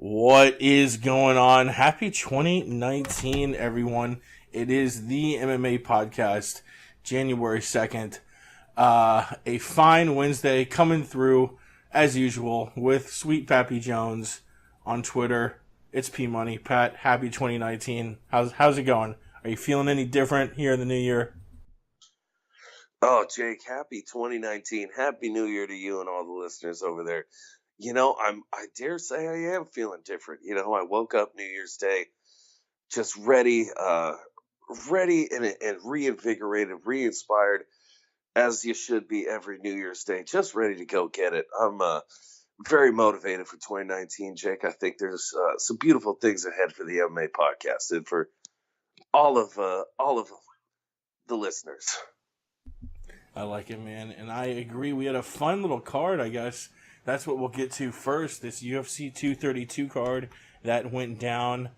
What is going on? Happy 2019, everyone. It is the MMA podcast, January 2nd. A fine Wednesday coming through, as usual, with Sweet Pappy Jones on Twitter. It's P Money. Pat, happy 2019. How's it going? Are you feeling any different here in the new year? Oh, Jake, happy 2019. Happy New Year to you and all the listeners over there. I dare say I am feeling different. I woke up New Year's Day just ready and reinvigorated, re-inspired, as you should be every New Year's Day, just ready to go get it. I'm very motivated for 2019, Jake. I think there's some beautiful things ahead for the MMA podcast and for all of the listeners. I like it, man. And I agree. We had a fun little card, I guess. That's what we'll get to first. This UFC 232 card that went down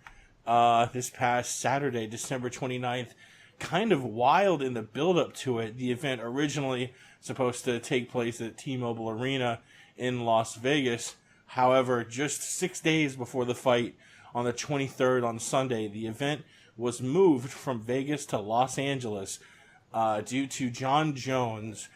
this past Saturday, December 29th. Kind of wild in the build-up to it. The event originally supposed to take place at T-Mobile Arena in Las Vegas. However, just 6 days before the fight, on the 23rd on Sunday, the event was moved from Vegas to Los Angeles due to Jon Jones'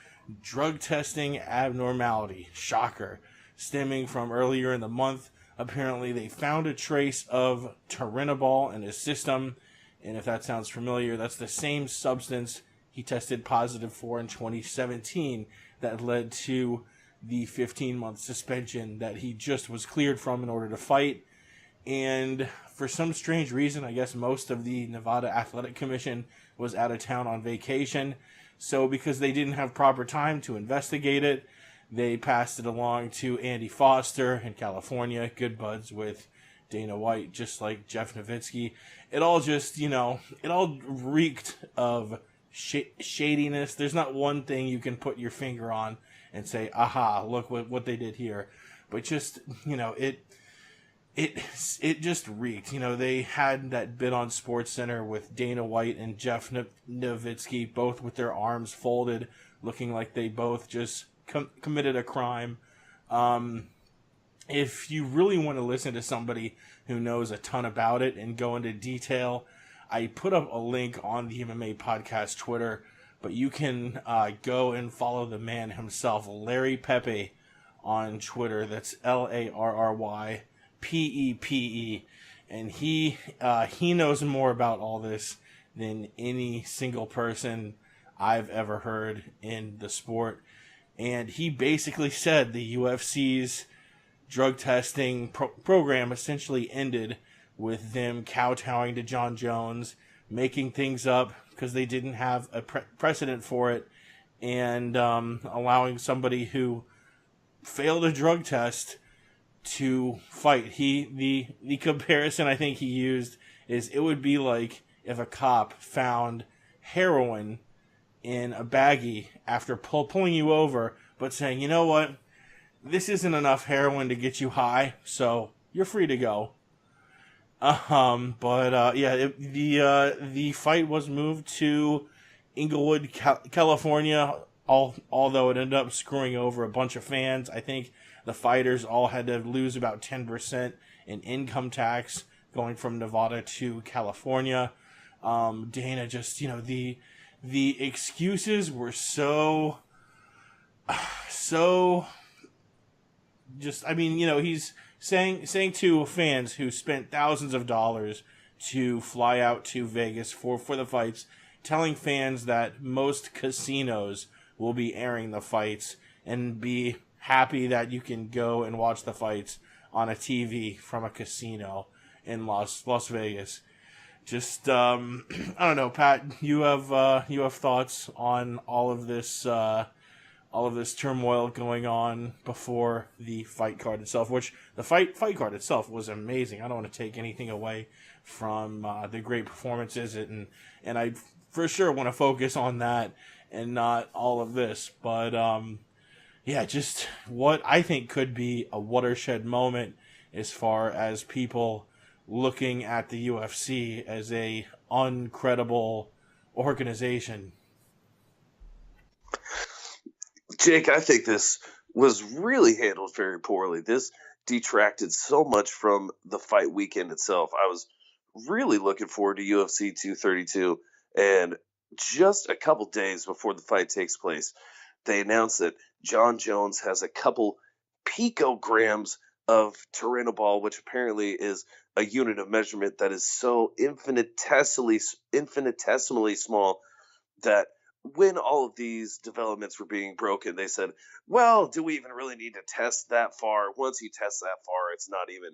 drug testing abnormality. Shocker. Stemming from earlier in the month. Apparently, they found a trace of turinabol in his system. And if that sounds familiar, that's the same substance he tested positive for in 2017 that led to the 15-month suspension that he just was cleared from in order to fight. And for some strange reason, I guess most of the Nevada Athletic Commission was out of town on vacation. So because they didn't have proper time to investigate it, they passed it along to Andy Foster in California, good buds with Dana White, just like Jeff Nowitzki. It all just, it all reeked of shadiness. There's not one thing you can put your finger on and say, aha, look what they did here. But just, it just reeked. They had that bit on SportsCenter with Dana White and Jeff Nowitzki, both with their arms folded, looking like they both just committed a crime. If you really want to listen to somebody who knows a ton about it and go into detail, I put up a link on the MMA podcast Twitter, but you can go and follow the man himself, Larry Pepe, on Twitter. That's LARRYPEPE, and he knows more about all this than any single person I've ever heard in the sport. And he basically said the UFC's drug testing program essentially ended with them kowtowing to Jon Jones, making things up because they didn't have a precedent for it, and allowing somebody who failed a drug test to fight. The comparison I think he used is it would be like if a cop found heroin in a baggie after pulling you over, but saying, you know what, this isn't enough heroin to get you high, so you're free to go. The fight was moved to Inglewood, California, although it ended up screwing over a bunch of fans. I think the fighters all had to lose about 10% in income tax going from Nevada to California. Dana just, the excuses were so just, he's saying to fans who spent thousands of dollars to fly out to Vegas for the fights, telling fans that most casinos will be airing the fights and be happy that you can go and watch the fights on a TV from a casino in Las Vegas. Just, I don't know, Pat, you have thoughts on all of this turmoil going on before the fight card itself, which the fight card itself was amazing. I don't want to take anything away from the great performances, and I for sure want to focus on that and not all of this. But, just what I think could be a watershed moment as far as people looking at the UFC as a uncredible organization. Jake, I think this was really handled very poorly. This detracted so much from the fight weekend itself. I was really looking forward to UFC 232, and just a couple days before the fight takes place, they announced that Jon Jones has a couple picograms of Turinabol, which apparently is a unit of measurement that is so infinitesimally small that when all of these developments were being broken, they said, well, do we even really need to test that far? Once you test that far, it's not even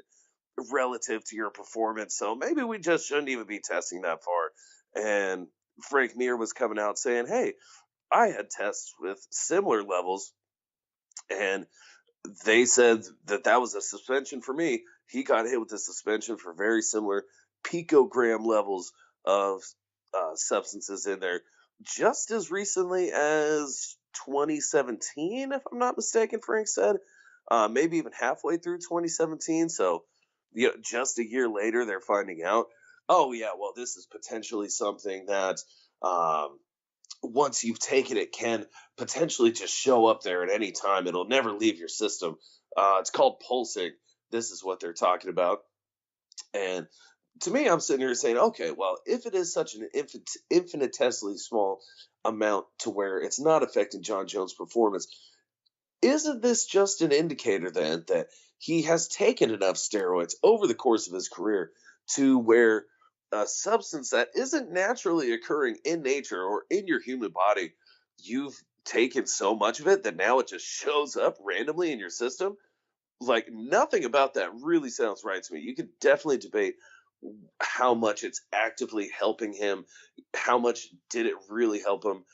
relative to your performance. So maybe we just shouldn't even be testing that far. And Frank Mir was coming out saying, hey, I had tests with similar levels, and they said that that was a suspension for me. He got hit with a suspension for very similar picogram levels of substances in there just as recently as 2017, if I'm not mistaken, Frank said. Maybe even halfway through 2017. So, just a year later, they're finding out, oh, yeah, well, this is potentially something that once you've taken it can potentially just show up there at any time. It'll never leave your system. It's called pulsing. This is what they're talking about. And to me, I'm sitting here saying, okay, well, if it is such an infinitesimally small amount to where it's not affecting Jon Jones' performance, isn't this just an indicator then that he has taken enough steroids over the course of his career to where a substance that isn't naturally occurring in nature or in your human body, you've taken so much of it that now it just shows up randomly in your system? Like, nothing about that really sounds right to me. You could definitely debate how much it's actively helping him. How much did it really help him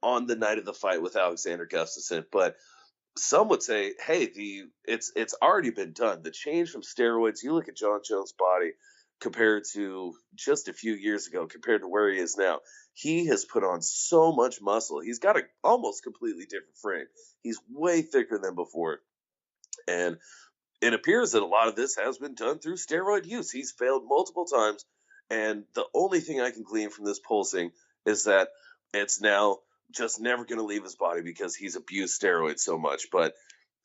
on the night of the fight with Alexander Gustafsson? But some would say, hey, it's already been done. The change from steroids, you look at Jon Jones' body compared to just a few years ago, compared to where he is now. He has put on so much muscle. He's got a almost completely different frame. He's way thicker than before. And it appears that a lot of this has been done through steroid use. He's failed multiple times. And the only thing I can glean from this pulsing is that it's now just never going to leave his body because he's abused steroids so much. But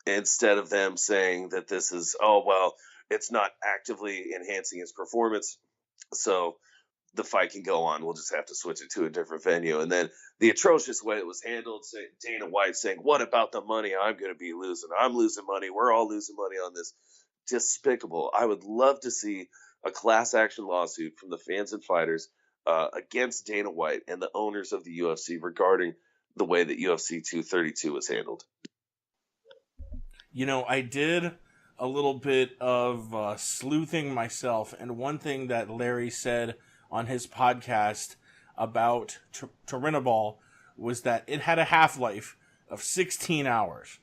instead of them saying that this is, oh, well, it's not actively enhancing his performance, so the fight can go on. We'll just have to switch it to a different venue. And then the atrocious way it was handled, Dana White saying, what about the money I'm going to be losing? I'm losing money. We're all losing money on this. Despicable. I would love to see a class action lawsuit from the fans and fighters against Dana White and the owners of the UFC regarding the way that UFC 232 was handled. I did a little bit of sleuthing myself, and one thing that Larry said on his podcast about Turinabol was that it had a half-life of 16 hours,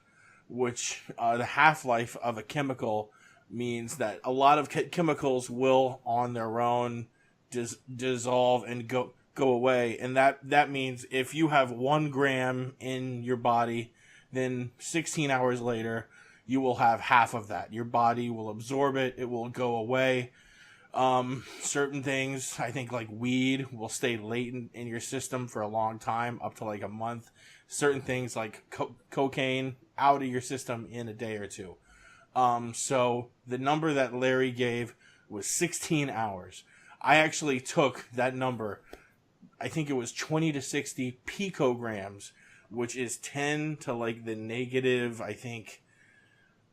which the half-life of a chemical means that a lot of chemicals will on their own dissolve and go away, and that means if you have 1 gram in your body, then 16 hours later you will have half of that. Your body will absorb it, it will go away. Certain things, I think like weed, will stay latent in your system for a long time, up to like a month. Certain things like cocaine, out of your system in a day or two. So the number that Larry gave was 16 hours. I actually took that number, I think it was 20 to 60 picograms, which is 10 to like the negative, I think,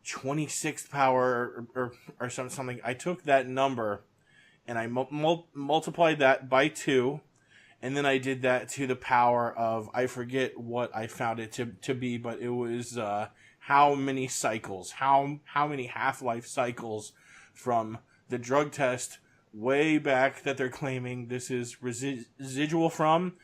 26th power or something. I took that number and I multiplied that by 2, and then I did that to the power of, I forget what I found it to be, but it was how many cycles, how many half-life cycles from the drug test way back that they're claiming this is residual from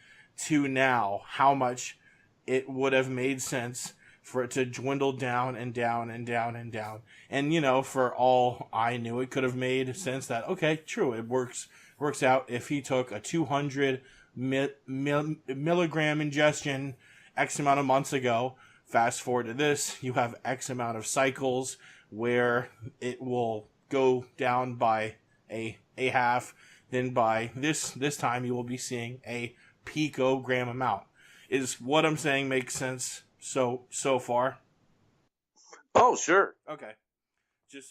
to now, how much it would have made sense for it to dwindle down and down and down and down. And, for all I knew, it could have made sense that, okay, true, it works out if he took a 200 milligram ingestion X amount of months ago. Fast forward to this, you have X amount of cycles where it will go down by a half. Then by this time, you will be seeing a picogram amount. Is what I'm saying makes sense so far? Oh, sure. Okay.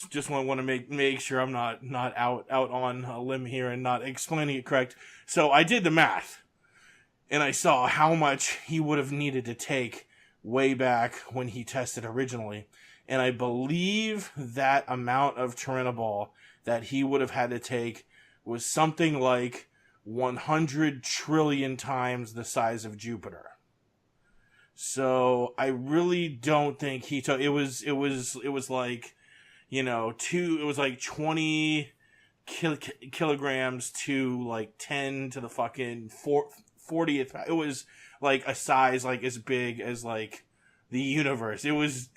Just want to make sure I'm not out on a limb here and not explaining it correct. So I did the math, and I saw how much he would have needed to take way back when he tested originally, and I believe that amount of Turinabol that he would have had to take was something like 100 trillion times the size of Jupiter. So I really don't think he took. It was like, you know, it was like 20 kilograms to like 10 to the fucking 40th. It was like a size like as big as like the universe. It was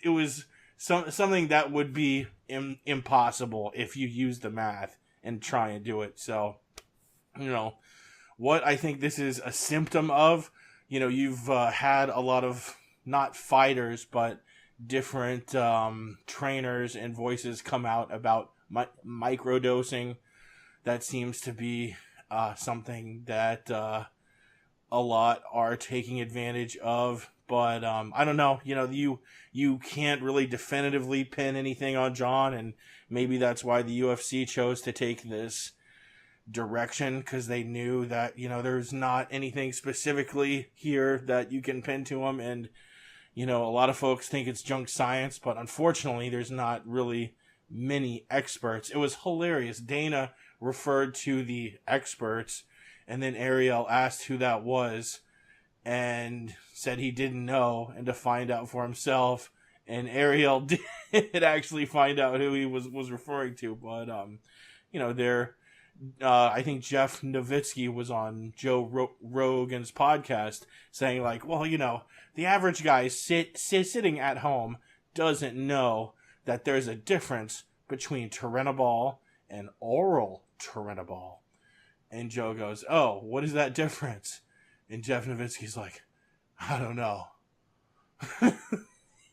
something that would be impossible if you use the math and try and do it. So, you know, what I think this is a symptom of, you know, you've had a lot of, not fighters, but different trainers and voices come out about microdosing. That seems to be something that a lot are taking advantage of. But I don't know, you know, you can't really definitively pin anything on Jon, and maybe that's why the UFC chose to take this direction, because they knew that, you know, there's not anything specifically here that you can pin to him. And, you know, a lot of folks think it's junk science, but unfortunately there's not really many experts. It was hilarious. Dana referred to the experts, and then Ariel asked who that was and said he didn't know, and to find out for himself. And Ariel did actually find out who he was referring to. But, you know, I think Jeff Nowitzki was on Joe Rogan's podcast saying, like, well, you know, the average guy sitting at home doesn't know that there's a difference between Turinabol and oral Turinabol. And Joe goes, oh, what is that difference? And Jeff Nowitzki's like, I don't know.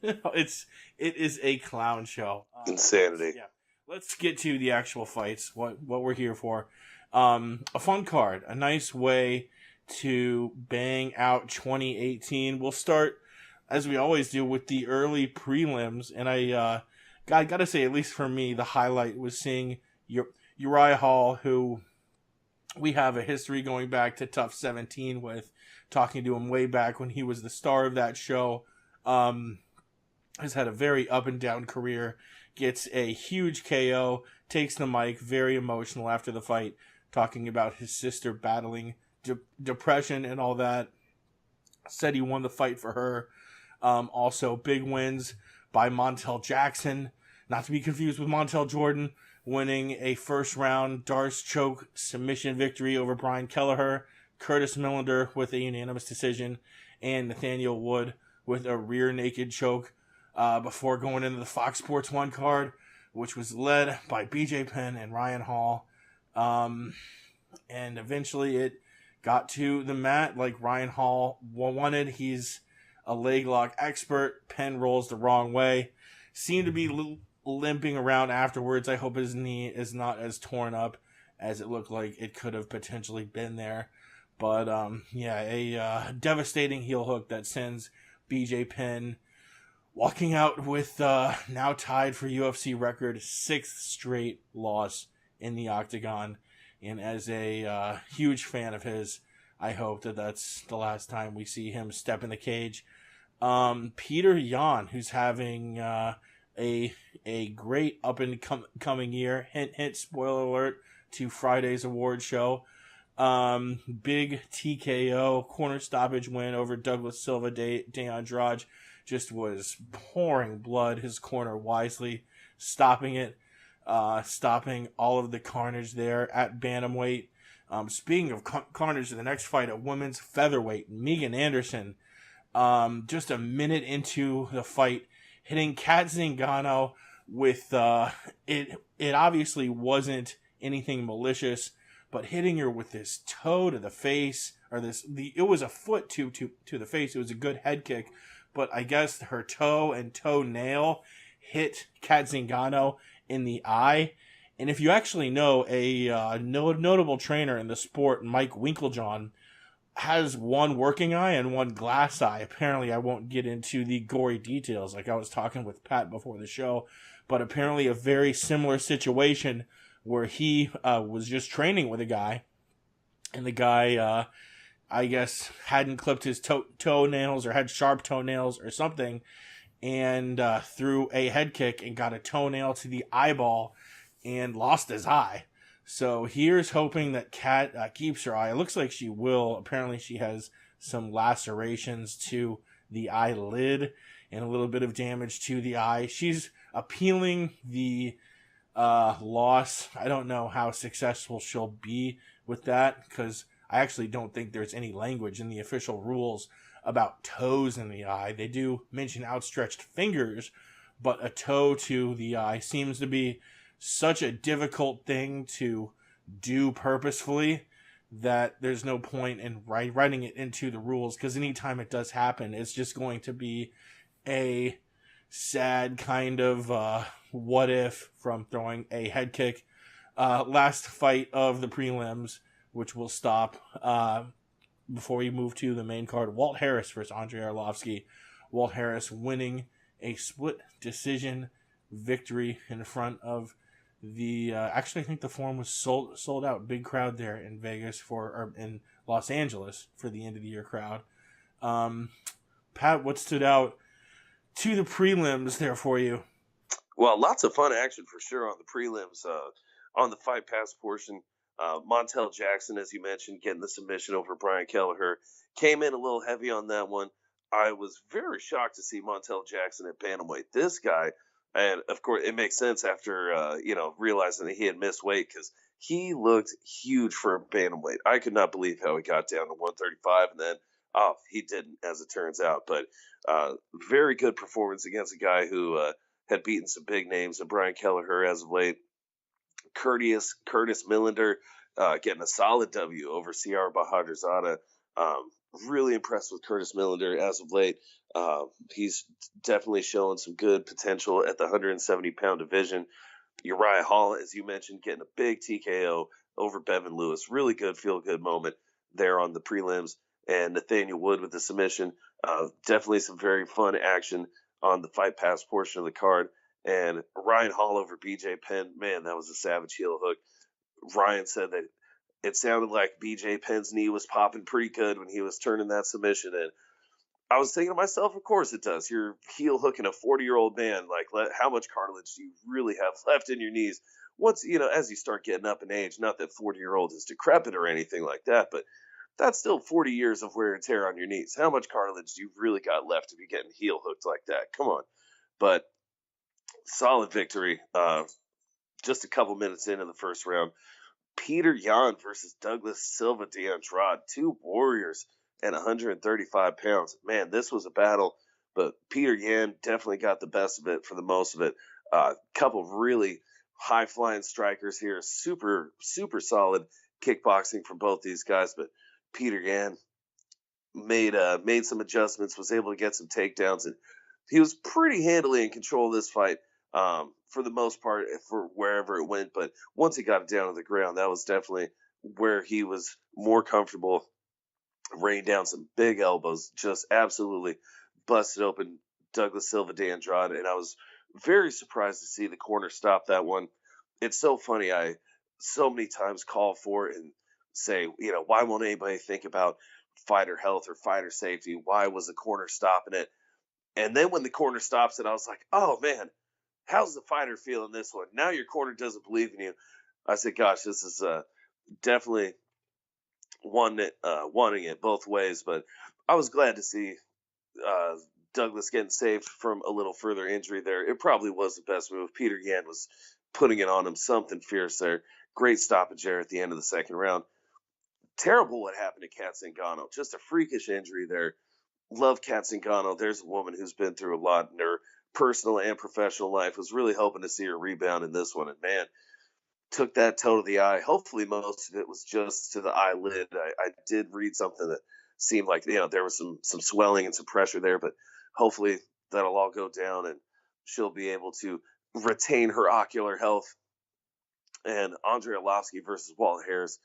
It is a clown show. Insanity. Yeah. Let's get to the actual fights, what we're here for. A fun card, a nice way to bang out 2018. We'll start, as we always do, with the early prelims. And I gotta say, at least for me, the highlight was seeing Uriah Hall, who we have a history going back to Tough 17 with, talking to him way back when he was the star of that show. Has had a very up and down career, gets a huge KO, takes the mic, very emotional after the fight, talking about his sister battling depression and all that. Said he won the fight for her. Also, big wins by Montel Jackson, not to be confused with Montel Jordan, winning a first round Darce choke submission victory over Brian Kelleher, Curtis Millender with a unanimous decision, and Nathaniel Wood with a rear naked choke. Before going into the Fox Sports 1 card, which was led by BJ Penn and Ryan Hall. And eventually it got to the mat like Ryan Hall wanted. He's a leg lock expert. Penn rolls the wrong way. Seemed to be limping around afterwards. I hope his knee is not as torn up as it looked like it could have potentially been there. But, a devastating heel hook that sends BJ Penn walking out with now tied for UFC record 6th straight loss in the octagon. And as a huge fan of his, I hope that that's the last time we see him step in the cage. Peter Yan, who's having a great up and coming year. Hint, spoiler alert to Friday's award show. Big TKO corner stoppage win over Douglas Silva de Andrade. Just was pouring blood. His corner wisely stopping it, stopping all of the carnage there at bantamweight. Speaking of carnage, the next fight at women's featherweight, Megan Anderson, just a minute into the fight, hitting Kat Zingano with it obviously wasn't anything malicious, but hitting her with this toe to the face, or it was a foot to the face. It was a good head kick. But I guess her toe and toenail hit Kat Zingano in the eye. And if you actually know, a notable trainer in the sport, Mike Winklejohn, has one working eye and one glass eye. Apparently, I won't get into the gory details like I was talking with Pat before the show. but apparently a very similar situation where he was just training with a guy, and the guy, I guess, hadn't clipped his toenails or had sharp toenails or something, and threw a head kick and got a toenail to the eyeball and lost his eye. So here's hoping that Kat keeps her eye. It looks like she will. Apparently she has some lacerations to the eyelid and a little bit of damage to the eye. She's appealing the loss. I don't know how successful she'll be with that, because I actually don't think there's any language in the official rules about toes in the eye. They do mention outstretched fingers, but a toe to the eye seems to be such a difficult thing to do purposefully that there's no point in writing it into the rules, because anytime it does happen, it's just going to be a sad kind of what if from throwing a head kick. Last fight of the prelims, which will stop before we move to the main card, Walt Harris versus Andrei Arlovski. Walt Harris winning a split decision victory in front of the actually I think the forum was sold out. Big crowd there in Vegas or in Los Angeles for the end of the year crowd. Pat, what stood out to the prelims there for you? Well, lots of fun action for sure on the prelims. On the Fight Pass portion, Montel Jackson, as you mentioned, getting the submission over Brian Kelleher, came in a little heavy on that one. I was very shocked to see Montel Jackson at bantamweight. This guy, and of course, it makes sense after realizing that he had missed weight, because he looked huge for a bantamweight. I could not believe how he got down to 135, and then he didn't, as it turns out. But very good performance against a guy who had beaten some big names, and Brian Kelleher as of late. Curtis Millender getting a solid W over Sierra Bahadurzada. Really impressed with Curtis Millender as of late. He's definitely showing some good potential at the 170-pound division. Uriah Hall, as you mentioned, getting a big TKO over Bevan Lewis. Really good feel-good moment there on the prelims. And Nathaniel Wood with the submission. Definitely some very fun action on the Fight Pass portion of the card. And Ryan Hall over BJ Penn, man, that was a savage heel hook. Ryan said that it sounded like BJ Penn's knee was popping pretty good when he was turning that submission. And I was thinking to myself, of course it does. You're heel hooking a 40-year-old man. Like, how much cartilage do you really have left in your knees? Once, as you start getting up in age, not that 40-year-old is decrepit or anything like that, but that's still 40 years of wear and tear on your knees. How much cartilage do you really got left to be getting heel hooked like that? Come on. But solid victory. Just a couple minutes into the first round. Peter Yan versus Douglas Silva de Andrade. Two warriors at 135 pounds. Man, this was a battle, but Peter Yan definitely got the best of it for the most of it. Couple of really high-flying strikers here. Super, super solid kickboxing from both these guys, but Peter Yan made some adjustments, was able to get some takedowns, and he was pretty handily in control of this fight for the most part for wherever it went. But once he got it down to the ground, that was definitely where he was more comfortable, raining down some big elbows, just absolutely busted open Douglas Silva de Andrade. And I was very surprised to see the corner stop that one. It's so funny. I so many times call for it and say, why won't anybody think about fighter health or fighter safety? Why was the corner stopping it? And then when the corner stops it, I was like, oh man, how's the fighter feeling this one? Now your corner doesn't believe in you. I said, gosh, this is definitely wanting it both ways. But I was glad to see Douglas getting saved from a little further injury there. It probably was the best move. Peter Yan was putting it on him, something fierce there. Great stoppage there at the end of the second round. Terrible what happened to Kat Zingano. Just a freakish injury there. Love Kat Zingano. There's a woman who's been through a lot in her personal and professional life. Was really hoping to see her rebound in this one. And man, took that toe to the eye. Hopefully most of it was just to the eyelid. I did read something that seemed like, there was some swelling and some pressure there, but hopefully that'll all go down and she'll be able to retain her ocular health. And Andrei Arlovski versus Walt Harris.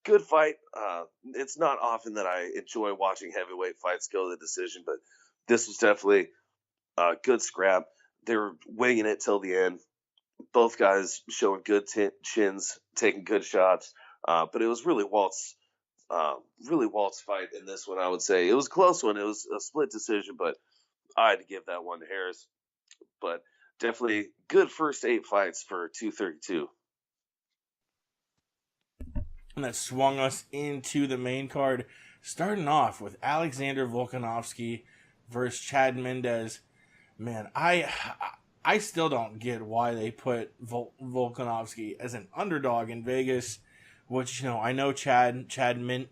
Good fight. It's not often that I enjoy watching heavyweight fights go to the decision, but this was definitely a good scrap. They were winging it till the end. Both guys showing good chins, taking good shots. But it was really Walt's fight in this one. I would say it was a close one. It was a split decision, but I had to give that one to Harris. But definitely good first 8 fights for 232. And that swung us into the main card, starting off with Alexander Volkanovski versus Chad Mendes. Man, I still don't get why they put Volkanovski as an underdog in Vegas, which, I know Chad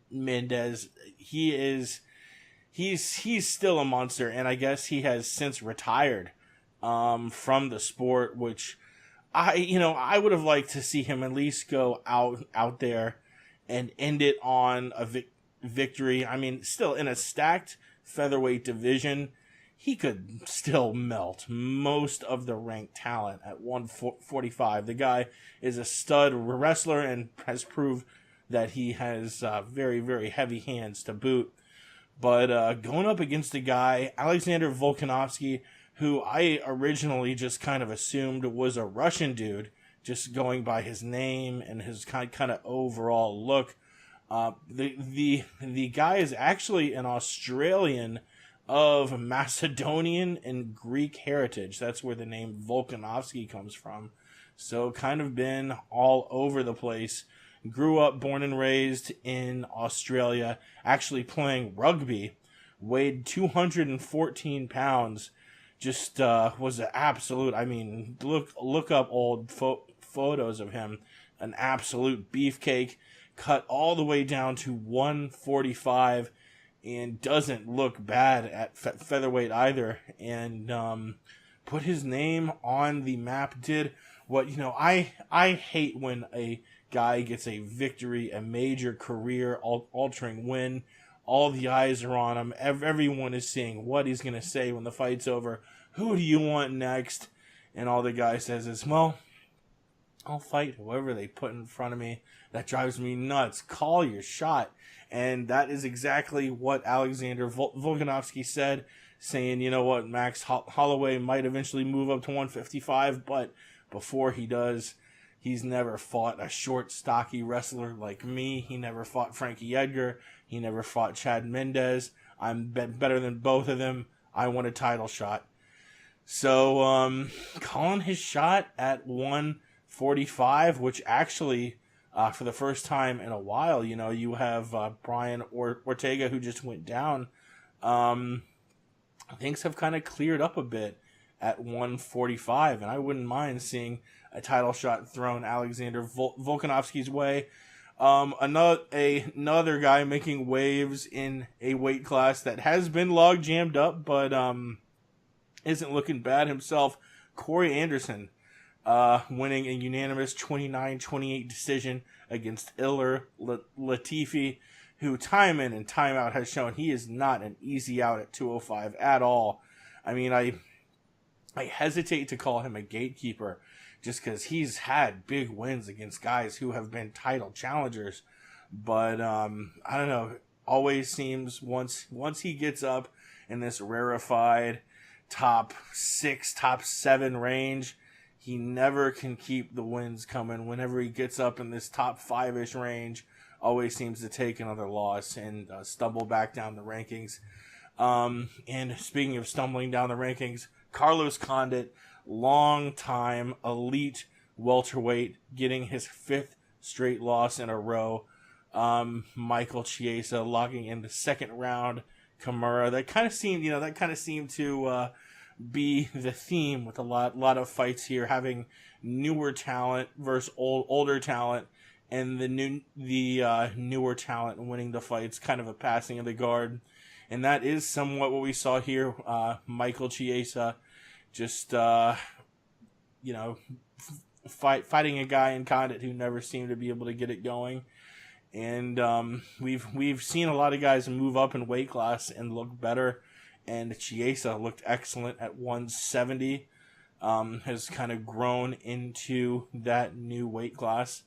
Mendes, he's still a monster, and I guess he has since retired from the sport, which I would have liked to see him at least go out there and end it on a victory. I mean, still in a stacked featherweight division, he could still melt most of the ranked talent at 145. The guy is a stud wrestler and has proved that he has very, very heavy hands to boot. But going up against a guy, Alexander Volkanovski, who I originally just kind of assumed was a Russian dude, just going by his name and his kind of overall look. The guy is actually an Australian of Macedonian and Greek heritage. That's where the name Volkanovski comes from. So kind of been all over the place. Grew up, born and raised in Australia, actually playing rugby. Weighed 214 pounds. Just was an absolute, look up old photos of him. An absolute beefcake. Cut all the way down to 145 and doesn't look bad at featherweight either. And put his name on the map. Did what, I hate when a guy gets a victory, a major career-altering win. All the eyes are on him. Everyone is seeing what he's going to say when the fight's over. Who do you want next? And all the guy says is, well, I'll fight whoever they put in front of me. That drives me nuts. Call your shot. And that is exactly what Alexander Volkanovski said, saying, you know what, Max Holloway might eventually move up to 155, but before he does, he's never fought a short, stocky wrestler like me. He never fought Frankie Edgar. He never fought Chad Mendes. I'm better than both of them. I want a title shot. So, calling his shot at 145, which actually, for the first time in a while, you have Brian Ortega, who just went down. Things have kind of cleared up a bit at 145, and I wouldn't mind seeing a title shot thrown Alexander Volkanovski's way. Another guy making waves in a weight class that has been log jammed up, but isn't looking bad himself. Corey Anderson, winning a unanimous 29-28 decision against Ilir Latifi, who time in and time out has shown he is not an easy out at 205 at all. I mean, I hesitate to call him a gatekeeper just because he's had big wins against guys who have been title challengers. But I don't know. Always seems once he gets up in this rarefied top 6, top 7 range, he never can keep the wins coming. Whenever he gets up in this top 5-ish range, always seems to take another loss and stumble back down the rankings. And speaking of stumbling down the rankings, Carlos Condit, long time elite welterweight, getting his 5th straight loss in a row. Michael Chiesa locking in the second round. Kimura, that kind of seemed to be the theme with a lot of fights here, having newer talent versus older talent, and the newer talent winning the fights, kind of a passing of the guard. And that is somewhat what we saw here. Michael Chiesa just fighting a guy in Condit who never seemed to be able to get it going. And we've seen a lot of guys move up in weight class and look better. And Chiesa looked excellent at 170. Has kind of grown into that new weight class.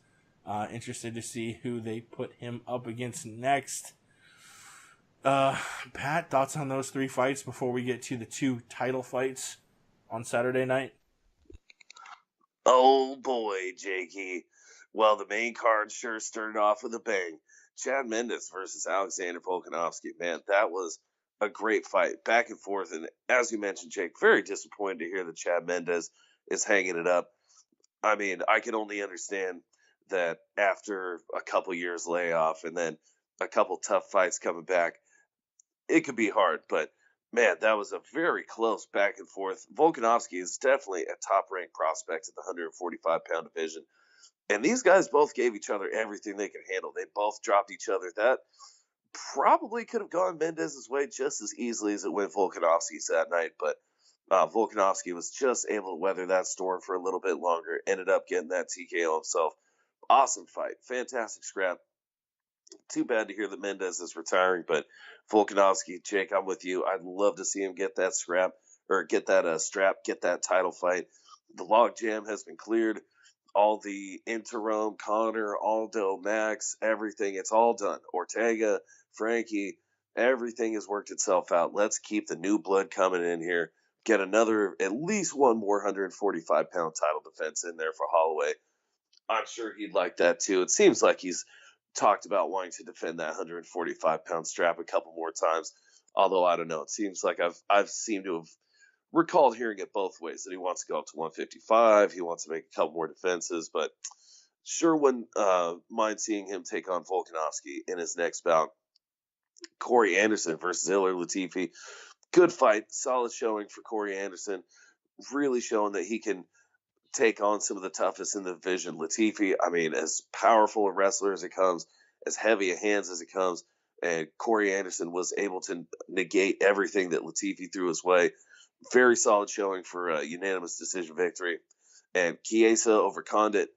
Interested to see who they put him up against next. Pat, thoughts on those 3 fights before we get to the 2 title fights? on Saturday night? Oh boy, Jakey. Well, the main card sure started off with a bang. Chad Mendes versus Alexander Volkanovski. Man, that was a great fight, back and forth. And as you mentioned, Jake, very disappointed to hear that Chad Mendes is hanging it up. I mean, I can only understand that after a couple years layoff and then a couple tough fights coming back, it could be hard. But man, that was a very close back and forth. Volkanovski is definitely a top ranked prospect at the 145-pound division. And these guys both gave each other everything they could handle. They both dropped each other. That probably could have gone Mendez's way just as easily as it went Volkanovski's that night. But Volkanovski was just able to weather that storm for a little bit longer. Ended up getting that TKO himself. Awesome fight. Fantastic scrap. Too bad to hear that Mendes is retiring, but Volkanovski, Jake, I'm with you. I'd love to see him get that scrap or get that strap, get that title fight. The log jam has been cleared. All the interim, Connor, Aldo, Max, everything, it's all done. Ortega, Frankie, everything has worked itself out. Let's keep the new blood coming in here. Get another, at least one more 145-pound title defense in there for Holloway. I'm sure he'd like that too. It seems like he's talked about wanting to defend that 145-pound strap a couple more times. Although I don't know, it seems like I've seemed to have recalled hearing it both ways, that he wants to go up to 155, he wants to make a couple more defenses, but sure wouldn't mind seeing him take on Volkanovski in his next bout. Corey Anderson versus Ilir Latifi. Good fight, solid showing for Corey Anderson, really showing that he can take on some of the toughest in the division. Latifi, I mean, as powerful a wrestler as it comes, as heavy a hands as it comes, and Corey Anderson was able to negate everything that Latifi threw his way. Very solid showing for a unanimous decision victory. And Chiesa over Condit.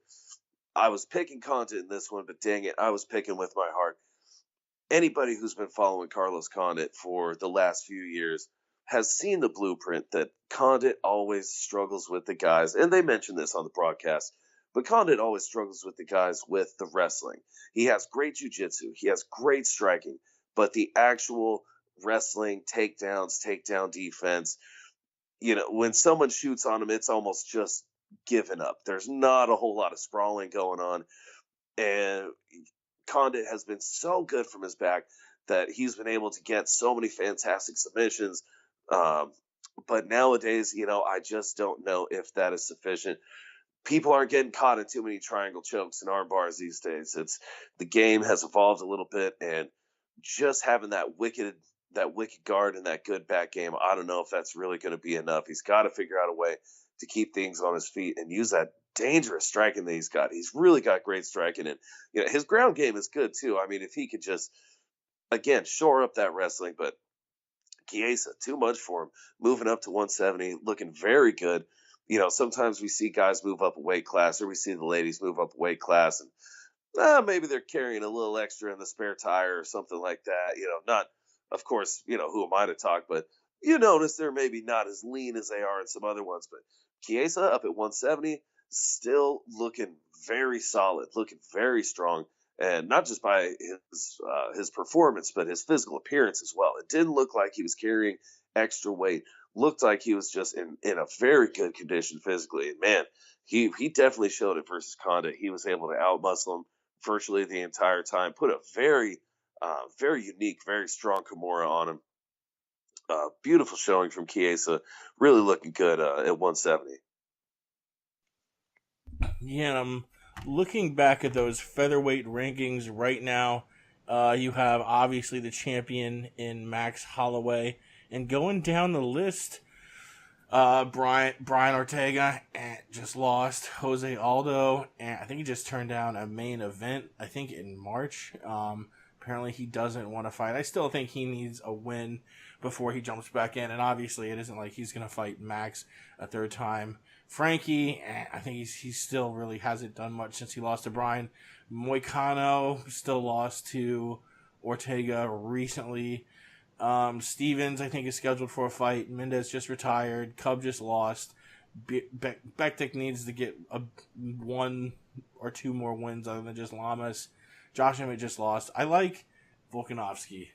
I was picking Condit in this one, but dang it, I was picking with my heart. Anybody who's been following Carlos Condit for the last few years has seen the blueprint that Condit always struggles with the guys, and they mentioned this on the broadcast, but Condit always struggles with the guys with the wrestling. He has great jiu-jitsu, he has great striking, but the actual wrestling, takedowns, takedown defense, when someone shoots on him, it's almost just given up. There's not a whole lot of sprawling going on, and Condit has been so good from his back that he's been able to get so many fantastic submissions. But nowadays, I just don't know if that is sufficient. People aren't getting caught in too many triangle chokes and arm bars these days. The game has evolved a little bit, and just having that wicked guard and that good back game, I don't know if that's really going to be enough. He's got to figure out a way to keep things on his feet and use that dangerous striking that he's got. He's really got great striking, and his ground game is good too. I mean, if he could just again shore up that wrestling, but Chiesa, too much for him. Moving up to 170, looking very good. Sometimes we see guys move up a weight class, or we see the ladies move up a weight class, and maybe they're carrying a little extra in the spare tire or something like that. Not, of course, who am I to talk, but you notice they're maybe not as lean as they are in some other ones. But Chiesa up at 170, still looking very solid, looking very strong. And not just by his performance, but his physical appearance as well. It didn't look like he was carrying extra weight. Looked like he was just in a very good condition physically. And man, he definitely showed it versus Condit. He was able to outmuscle him virtually the entire time. Put a very unique, very strong Kimura on him. Beautiful showing from Chiesa. Really looking good at 170. Yeah, and I'm looking back at those featherweight rankings right now. You have obviously the champion in Max Holloway, and going down the list, Brian Ortega just lost. Jose Aldo, and I think he just turned down a main event. I think in March. Apparently he doesn't want to fight. I still think he needs a win before he jumps back in, and obviously it isn't like he's gonna fight Max a third time. Frankie, I think he still really hasn't done much since he lost to Brian. Cano still lost to Ortega recently. Stevens, I think, is scheduled for a fight. Mendes just retired. Cub just lost. Bektik needs to get one or two more wins other than just Lamas. Josh Emmett just lost. I like Volkanovski.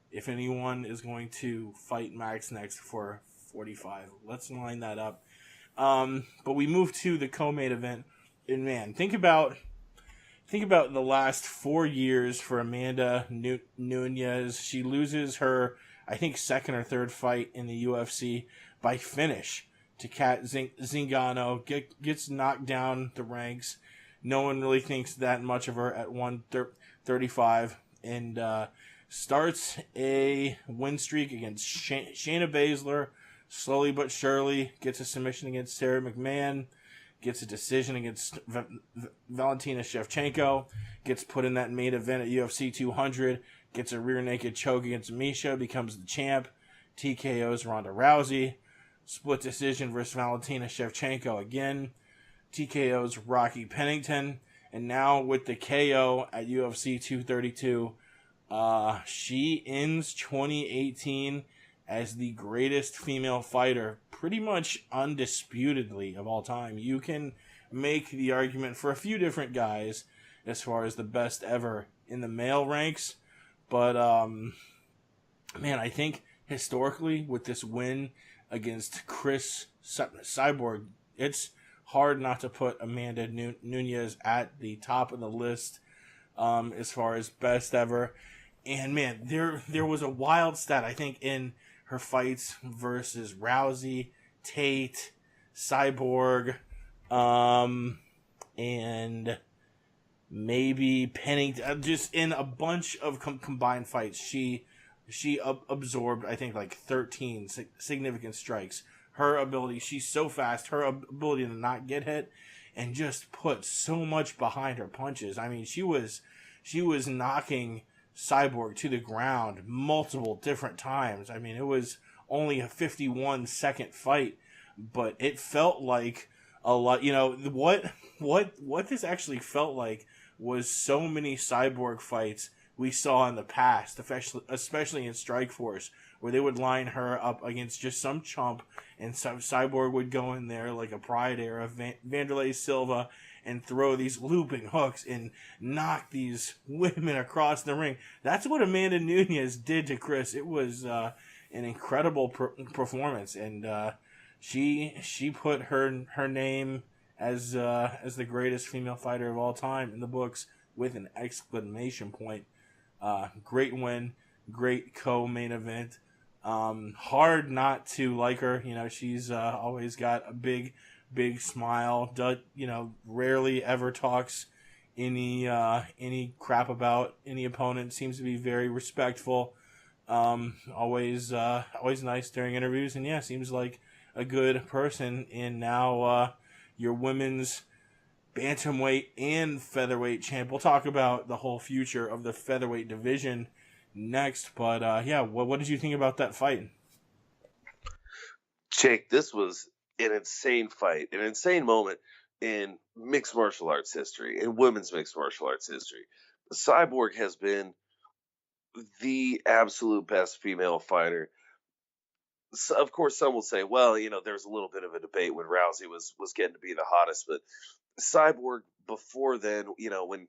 If anyone is going to fight Max next for 45, let's line that up. But we move to the co-main event, and man, think about the last 4 years for Amanda Nunes. She loses her, I think, second or third fight in the UFC by finish to Kat Zingano. Gets knocked down the ranks. No one really thinks that much of her at 135, and starts a win streak against Shayna Baszler. Slowly but surely gets a submission against Sarah McMahon. Gets a decision against Valentina Shevchenko, gets put in that main event at UFC 200, gets a rear naked choke against Misha, becomes the champ, TKOs Ronda Rousey, split decision versus Valentina Shevchenko again, TKOs Rocky Pennington, and now with the KO at UFC 232, she ends 2018 as the greatest female fighter, pretty much undisputedly of all time. You can make the argument for a few different guys as far as the best ever in the male ranks, but man, I think historically with this win against Cris Cyborg, it's hard not to put Amanda Nunes at the top of the list as far as best ever. And man, there was a wild stat, I think, in her fights versus Rousey, Tate, Cyborg, and maybe Pennington. Just in a bunch of combined fights, she absorbed, I think, like 13 significant strikes. Her ability, she's so fast, her ability to not get hit and just put so much behind her punches. I mean, she was knocking Cyborg to the ground multiple different times. I mean, it was only a 51-second fight, but it felt like a lot. You know, what this actually felt like was so many Cyborg fights we saw in the past, especially in Strikeforce, where they would line her up against just some chump, and Cyborg would go in there like a Pride era Vanderlei Silva and throw these looping hooks and knock these women across the ring. That's what Amanda Nunes did to Cris. It was an incredible performance, and she put her name as the greatest female fighter of all time in the books with an exclamation point. Great win, great co-main event. Hard not to like her. You know, she's always got a big smile. Rarely ever talks any crap about any opponent. Seems to be very respectful. Always nice during interviews, and yeah, seems like a good person. And now your women's bantamweight and featherweight champ. We'll talk about the whole future of the featherweight division next, but what did you think about that fight? Jake, this was an insane fight, an insane moment in mixed martial arts history, in women's mixed martial arts history. Cyborg has been the absolute best female fighter. So, of course, some will say, well, there's a little bit of a debate when Rousey was getting to be the hottest, but Cyborg before then, when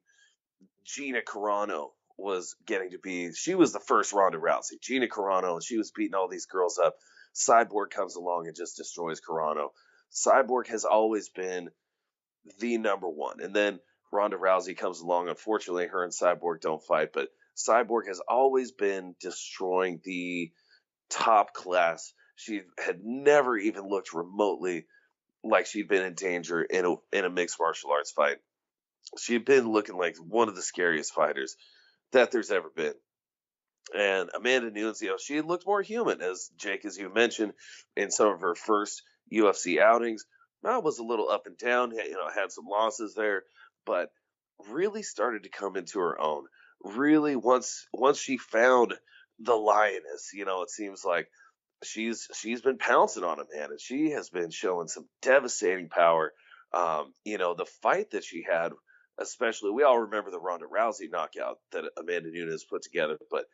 Gina Carano was getting to be, she was the first Ronda Rousey. Gina Carano, and she was beating all these girls up. Cyborg comes along and just destroys Carano. Cyborg has always been the number one. And then Ronda Rousey comes along. Unfortunately, her and Cyborg don't fight, but Cyborg has always been destroying the top class. She had never even looked remotely like she'd been in danger in a mixed martial arts fight. She had been looking like one of the scariest fighters that there's ever been. And Amanda Nunes, she had looked more human, as Jake, as you mentioned, in some of her first UFC outings. Well, was a little up and down, had some losses there, but really started to come into her own. Really, once she found the lioness, it seems like she's been pouncing on Amanda. She has been showing some devastating power. The fight that she had, especially, we all remember the Ronda Rousey knockout that Amanda Nunes put together, but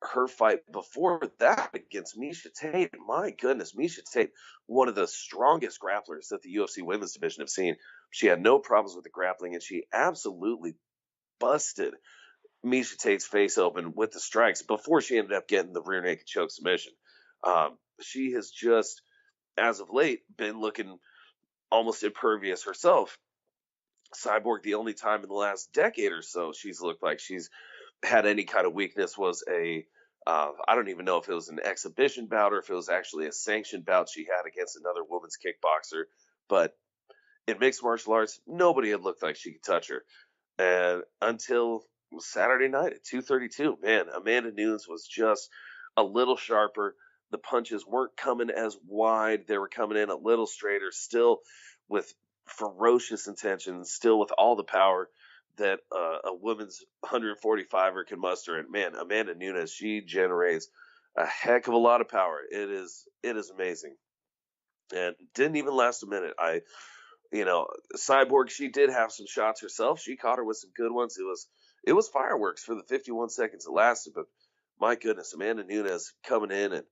her fight before that against Misha Tate, my goodness, Misha Tate, one of the strongest grapplers that the UFC women's division have seen. She had no problems with the grappling, and she absolutely busted Misha Tate's face open with the strikes before she ended up getting the rear naked choke submission. She has just, as of late, been looking almost impervious herself. Cyborg, the only time in the last decade or so she's looked like she's had any kind of weakness was I don't even know if it was an exhibition bout or if it was actually a sanctioned bout she had against another women's kickboxer. But in mixed martial arts, nobody had looked like she could touch her. And until Saturday night at 232, man, Amanda Nunes was just a little sharper. The punches weren't coming as wide. They were coming in a little straighter, still with ferocious intentions, still with all the power that a women's 145er can muster. And man, Amanda Nunes, she generates a heck of a lot of power. It is amazing. And didn't even last a minute. Cyborg, she did have some shots herself. She caught her with some good ones. It was fireworks for the 51 seconds it lasted, but my goodness, Amanda Nunes coming in and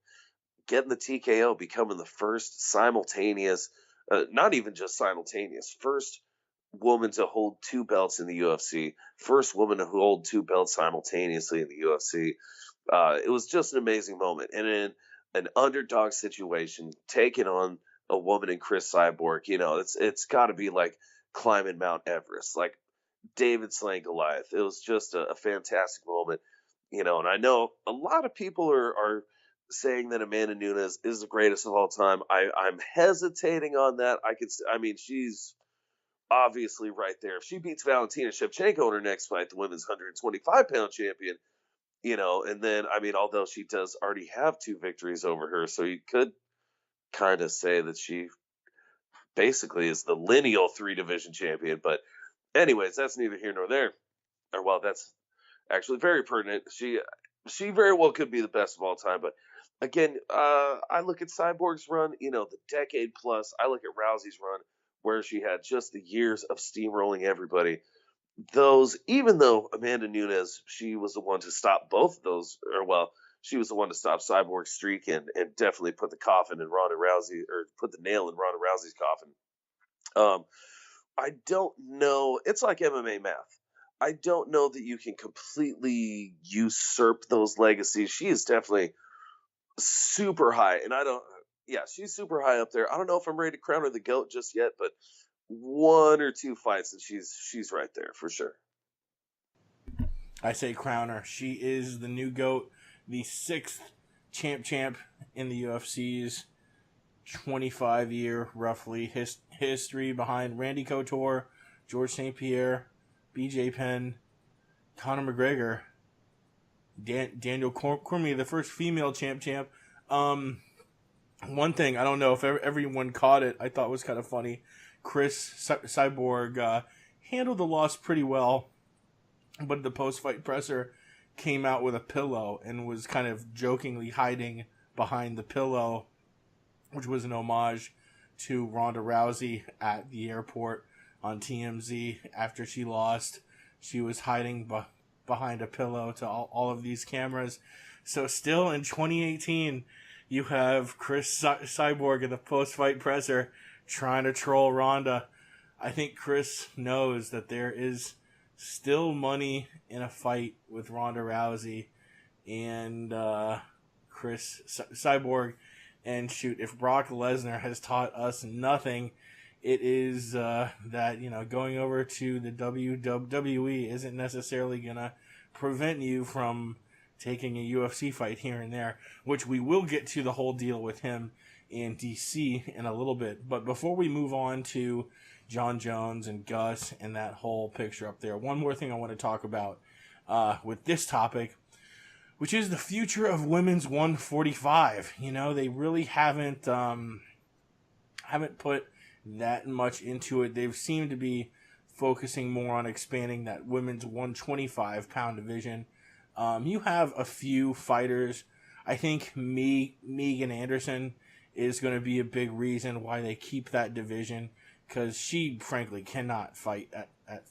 getting the TKO, becoming the first simultaneous, not even just simultaneous, first woman to hold two belts in the UFC, first woman to hold two belts simultaneously in the UFC. It was just an amazing moment. And in an underdog situation, taking on a woman in Cris Cyborg, it's got to be like climbing Mount Everest, like David slaying Goliath. It was just a fantastic moment, and I know a lot of people are saying that Amanda Nunes is the greatest of all time. I'm hesitating on that. She's obviously right there. If she beats Valentina Shevchenko in her next fight, the women's 125-pound champion, and then, although she does already have two victories over her, so you could kind of say that she basically is the lineal three-division champion. But anyways, that's neither here nor there. Or, well, that's actually very pertinent. She very well could be the best of all time. But again, I look at Cyborg's run, the decade plus. I look at Rousey's run, where she had just the years of steamrolling everybody. Even though Amanda Nunes, she was the one to stop both of those, she was the one to stop Cyborg's streak and definitely put the coffin in Ronda Rousey, or put the nail in Ronda Rousey's coffin. I don't know. It's like MMA math. I don't know that you can completely usurp those legacies. She is definitely super high, and she's super high up there. I don't know if I'm ready to crown her the GOAT just yet, but one or two fights and she's right there for sure. I say crown her. She is the new GOAT, the sixth champ in the UFC's 25-year roughly history, behind Randy Couture, George St. Pierre, BJ Penn, Conor McGregor, Daniel Cormier, the first female champ. One thing, I don't know if everyone caught it, I thought was kind of funny. Cris Cyborg handled the loss pretty well, but the post-fight presser came out with a pillow and was kind of jokingly hiding behind the pillow, which was an homage to Ronda Rousey at the airport on TMZ after she lost. She was hiding behind a pillow to all of these cameras. So still in 2018, you have Cris Cyborg in the post-fight presser trying to troll Ronda. I think Cris knows that there is still money in a fight with Ronda Rousey and Cris Cyborg. And shoot, if Brock Lesnar has taught us nothing, it is that, going over to the WWE isn't necessarily going to prevent you from taking a UFC fight here and there, which we will get to the whole deal with him in DC in a little bit. But before we move on to Jon Jones and Gus and that whole picture up there, one more thing I want to talk about with this topic, which is the future of women's 145. They really haven't put that much into it. They've seemed to be focusing more on expanding that women's 125-pound division. You have a few fighters. I think Megan Anderson is going to be a big reason why they keep that division, because she, frankly, cannot fight at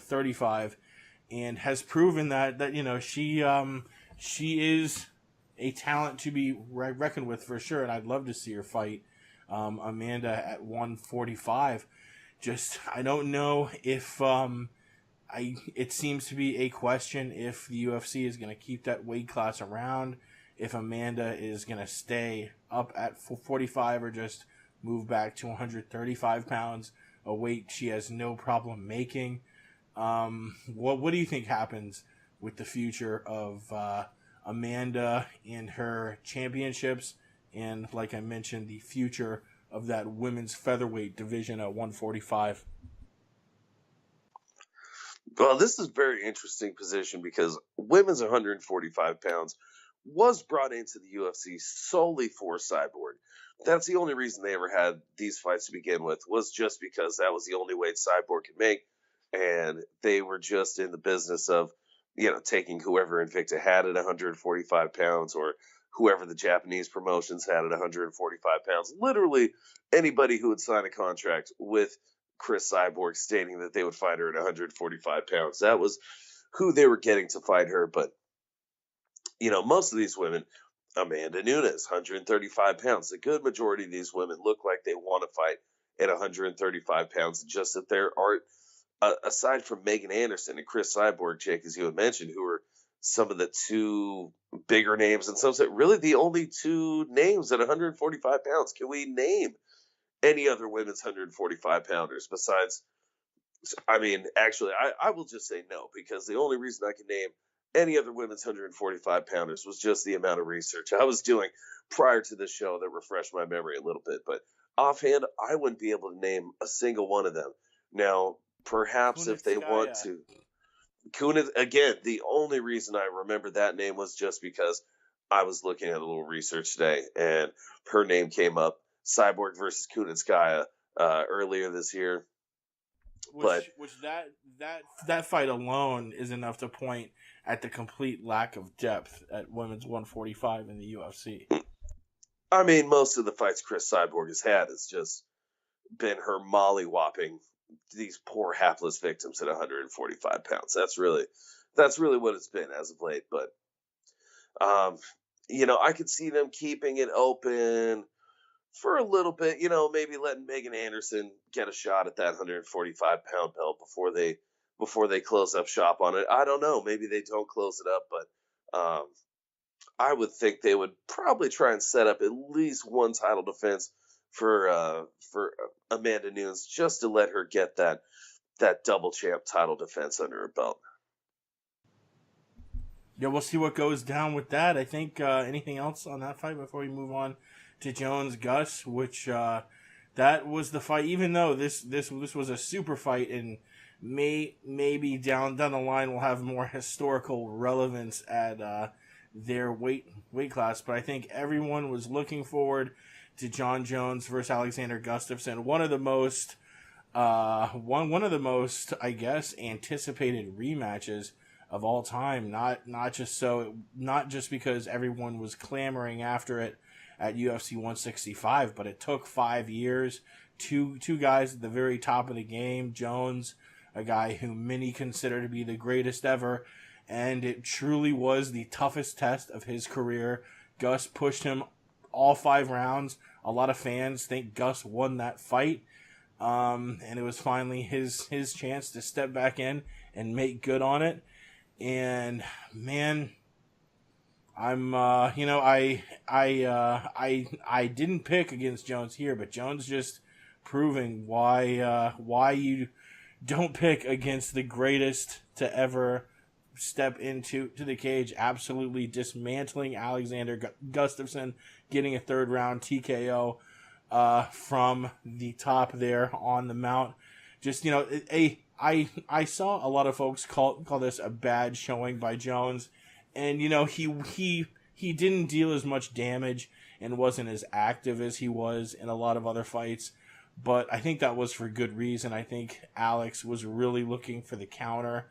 35, and has proven that she is a talent to be reckoned with for sure, and I'd love to see her fight Amanda at 145. I don't know if it seems to be a question if the UFC is going to keep that weight class around, if Amanda is going to stay up at 45 or just move back to 135 pounds, a weight she has no problem making. What do you think happens with the future of Amanda and her championships, and like I mentioned, the future of that women's featherweight division at 145? Well, this is a very interesting position because women's 145 pounds was brought into the UFC solely for Cyborg. That's the only reason they ever had these fights to begin with, was just because that was the only weight Cyborg could make. And they were just in the business of, taking whoever Invicta had at 145 pounds, or whoever the Japanese promotions had at 145 pounds. Literally anybody who would sign a contract with Cris Cyborg stating that they would fight her at 145 pounds. That was who they were getting to fight her. But, most of these women, Amanda Nunes, 135 pounds. The good majority of these women look like they want to fight at 135 pounds. Just that there aren't, aside from Megan Anderson and Cris Cyborg, Jake, as you had mentioned, who are some of the two bigger names, and some say really the only two names at 145 pounds. Can we name any other women's 145 pounders besides? I mean, actually, I will just say no, because the only reason I can name any other women's 145 pounders was just the amount of research I was doing prior to this show that refreshed my memory a little bit. But offhand, I wouldn't be able to name a single one of them. Now, perhaps if they want to. Kuna, again, the only reason I remember that name was just because I was looking at a little research today, and her name came up. Cyborg versus Kunitskaya earlier this year. Which that fight alone is enough to point at the complete lack of depth at women's 145 in the UFC. I mean, most of the fights Cris Cyborg has had has just been her molly-whopping these poor hapless victims at 145 pounds. That's really what it's been as of late. But I could see them keeping it open for a little bit, maybe letting Megan Anderson get a shot at that 145-pound belt before they close up shop on it. I don't know. Maybe they don't close it up, but I would think they would probably try and set up at least one title defense for Amanda Nunes, just to let her get that double champ title defense under her belt. Yeah, we'll see what goes down with that. I think anything else on that fight before we move on to Jones Gus, which that was the fight. Even though this was a super fight, and maybe down the line will have more historical relevance at their weight class, but I think everyone was looking forward to Jon Jones versus Alexander Gustafsson. One of the most, I guess, anticipated rematches of all time. Not just because everyone was clamoring after it at UFC 165, but it took 5 years. Two guys at the very top of the game. Jones, a guy who many consider to be the greatest ever, and it truly was the toughest test of his career. Gus pushed him all 5 rounds. A lot of fans think Gus won that fight, and it was finally his chance to step back in and make good on it. And man, I'm I didn't pick against Jones here, but Jones just proving why you don't pick against the greatest to ever step into the cage, absolutely dismantling Alexander Gustafsson, getting a 3rd round TKO from the top there on the mount. Just, I saw a lot of folks call this a bad showing by Jones, and he didn't deal as much damage and wasn't as active as he was in a lot of other fights, but I think that was for good reason. I think Alex was really looking for the counter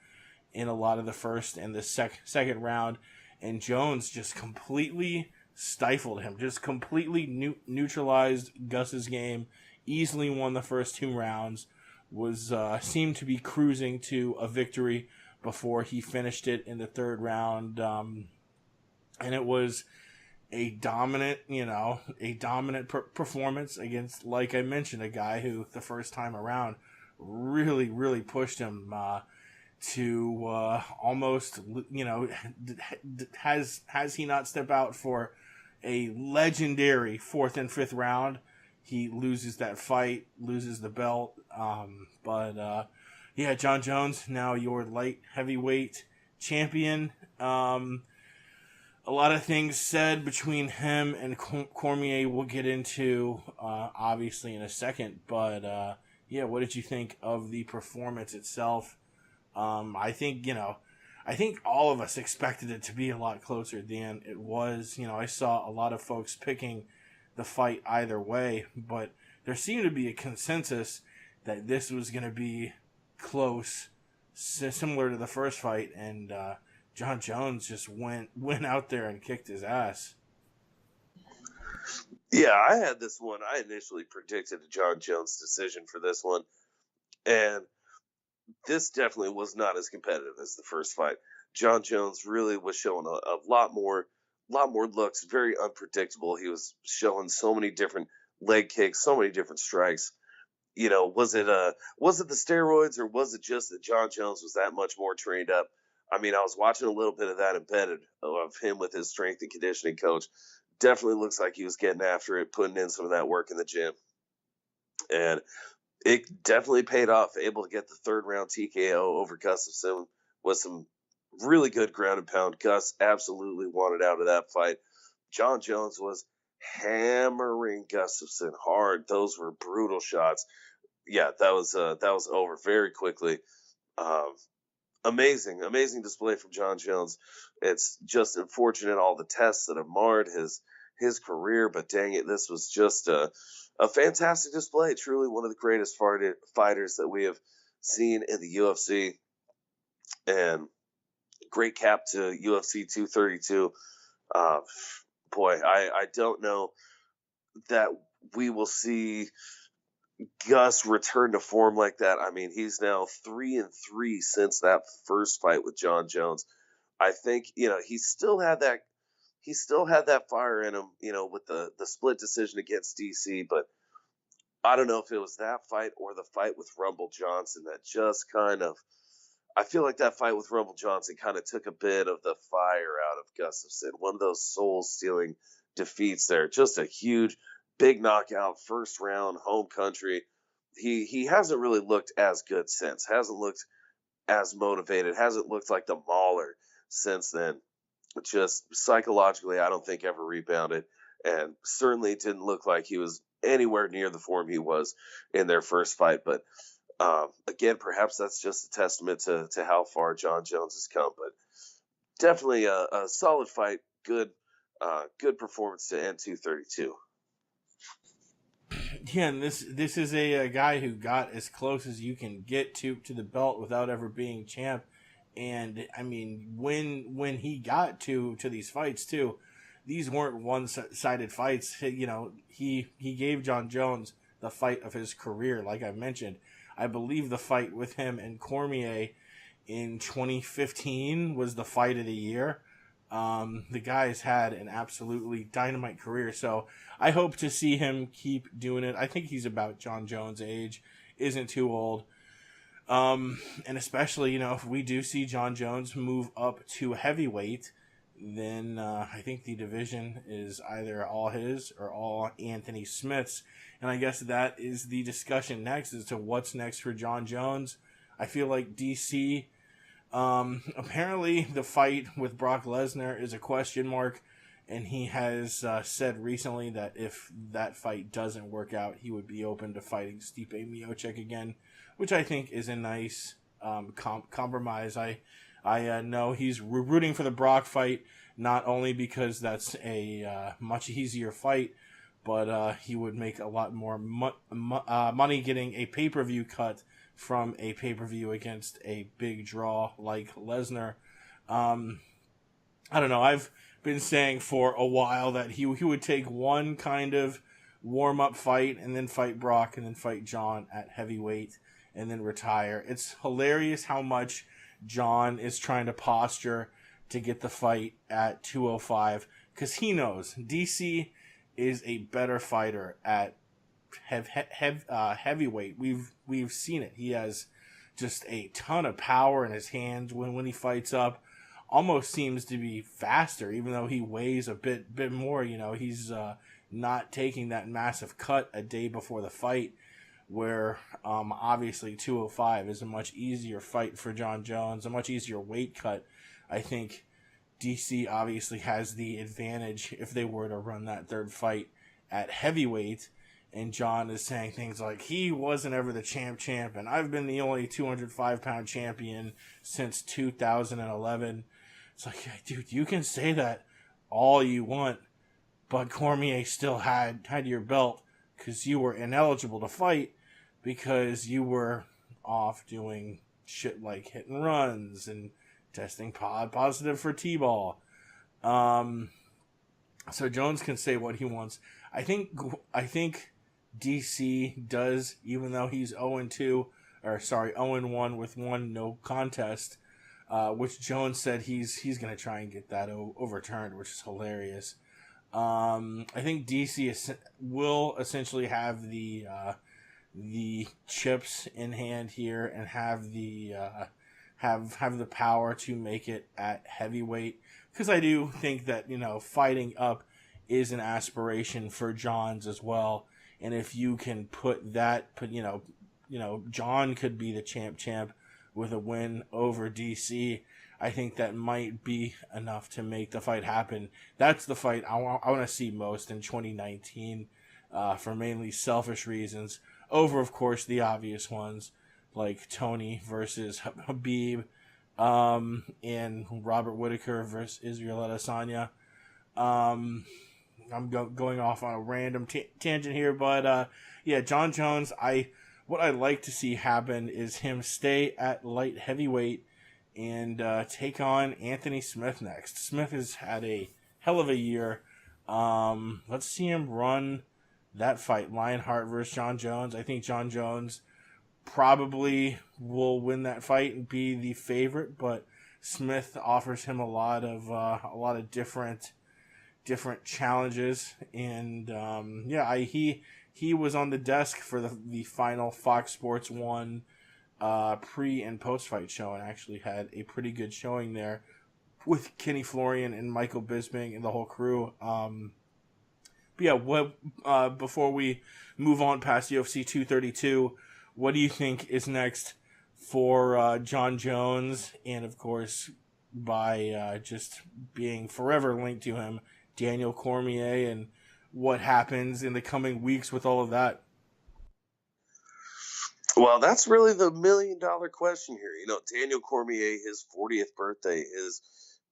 in a lot of the first and the second round, and Jones just completely stifled him, just completely neutralized Gus's game, easily won the first 2 rounds, seemed to be cruising to a victory before he finished it in the 3rd round, and it was a dominant performance against, like I mentioned, a guy who the first time around really, really pushed him to almost, has he not stepped out for a legendary 4th and 5th round, he loses that fight, loses the belt. Yeah, Jon Jones, now your light heavyweight champion. A lot of things said between him and Cormier we'll get into, obviously, in a second. But, yeah, what did you think of the performance itself? I think all of us expected it to be a lot closer than it was. I saw a lot of folks picking the fight either way, but there seemed to be a consensus that this was going to be close, similar to the first fight, and Jon Jones just went out there and kicked his ass. Yeah, I had this one. I initially predicted a Jon Jones decision for this one, and this definitely was not as competitive as the first fight. Jon Jones really was showing a lot more looks, very unpredictable. He was showing so many different leg kicks, so many different strikes. Was it the steroids, or was it just that Jon Jones was that much more trained up? I mean, I was watching a little bit of that embedded of him with his strength and conditioning coach. Definitely looks like he was getting after it, putting in some of that work in the gym. And it definitely paid off. Able to get the third round TKO over Gustafsson with some really good ground and pound. Gus absolutely wanted out of that fight. Jon Jones was hammering Gustafsson hard. Those were brutal shots. Yeah, that was over very quickly. Amazing display from Jon Jones. It's just unfortunate all the tests that have marred his career, but dang it, this was just a fantastic display. Truly one of the greatest fighters that we have seen in the UFC, and great cap to UFC 232. Boy, I don't know that we will see Gus return to form like that. I mean, he's now 3-3 since that first fight with Jon Jones. I think he still had that fire in him, with the split decision against DC. But I don't know if it was that fight or the fight with Rumble Johnson that just I feel like that fight with Rumble Johnson kind of took a bit of the fire out of Gustafsson. One of those soul-stealing defeats there. Just a huge, big knockout, first round, home country. He hasn't really looked as good since. Hasn't looked as motivated. Hasn't looked like the mauler since then. Just psychologically, I don't think ever rebounded. And certainly didn't look like he was anywhere near the form he was in their first fight. But again, perhaps that's just a testament to how far Jon Jones has come. But definitely a solid fight. Good performance to end 232. Yeah, and this is a guy who got as close as you can get to the belt without ever being champ. And I mean, when he got to these fights too, these weren't one-sided fights. He gave Jon Jones the fight of his career, like I mentioned. I believe the fight with him and Cormier in 2015 was the fight of the year. The guy's had an absolutely dynamite career, so I hope to see him keep doing it. I think he's about Jon Jones' age, isn't too old. And especially, if we do see Jon Jones move up to heavyweight, then I think the division is either all his or all Anthony Smith's. And I guess that is the discussion next as to what's next for Jon Jones. I feel like DC, apparently the fight with Brock Lesnar is a question mark, and he has said recently that if that fight doesn't work out, he would be open to fighting Stipe Miocic again, which I think is a nice compromise. I know he's rooting for the Brock fight, not only because that's a much easier fight, but he would make a lot more money getting a pay-per-view cut from a pay-per-view against a big draw like Lesnar. I don't know. I've been saying for a while that he would take one kind of warm-up fight and then fight Brock and then fight Jon at heavyweight and then retire. It's hilarious how much Jon is trying to posture to get the fight at 205 because he knows DC is a better fighter at heavyweight. We've seen it. He has just a ton of power in his hands when he fights up. Almost seems to be faster, even though he weighs a bit more. He's not taking that massive cut a day before the fight, where obviously 205 is a much easier fight for Jon Jones, a much easier weight cut. I think DC obviously has the advantage if they were to run that third fight at heavyweight, and Jon is saying things like, he wasn't ever the champ, and I've been the only 205-pound champion since 2011. It's like, yeah, dude, you can say that all you want, but Cormier still had your belt because you were ineligible to fight because you were off doing shit like hit and runs and testing positive for T-ball. So Jones can say what he wants. I think DC does, even though he's 0-1 with one no contest, which Jones said he's going to try and get that overturned, which is hilarious. I think DC will essentially have the chips in hand here and have the have the power to make it at heavyweight, because I do think that fighting up is an aspiration for John's as well, and if you can Jon could be the champ with a win over DC. I think that might be enough to make the fight happen. That's the fight I want to see most in 2019, for mainly selfish reasons, over, of course, the obvious ones, like Tony versus Habib, and Robert Whittaker versus Israel Adesanya. I'm going off on a random tangent here, but Jon Jones, what I'd like to see happen is him stay at light heavyweight and take on Anthony Smith next. Smith has had a hell of a year. Let's see him run that fight, Lionheart versus Jon Jones. I think Jon Jones probably will win that fight and be the favorite, but Smith offers him a lot of different challenges, and he was on the desk for the final Fox Sports 1 pre and post fight show, and actually had a pretty good showing there with Kenny Florian and Michael Bisping and the whole crew. Before we move on past UFC 232, what do you think is next for Jon Jones, and of course, by just being forever linked to him, Daniel Cormier, and what happens in the coming weeks with all of that? Well, that's really the million-dollar question here. Daniel Cormier, his 40th birthday is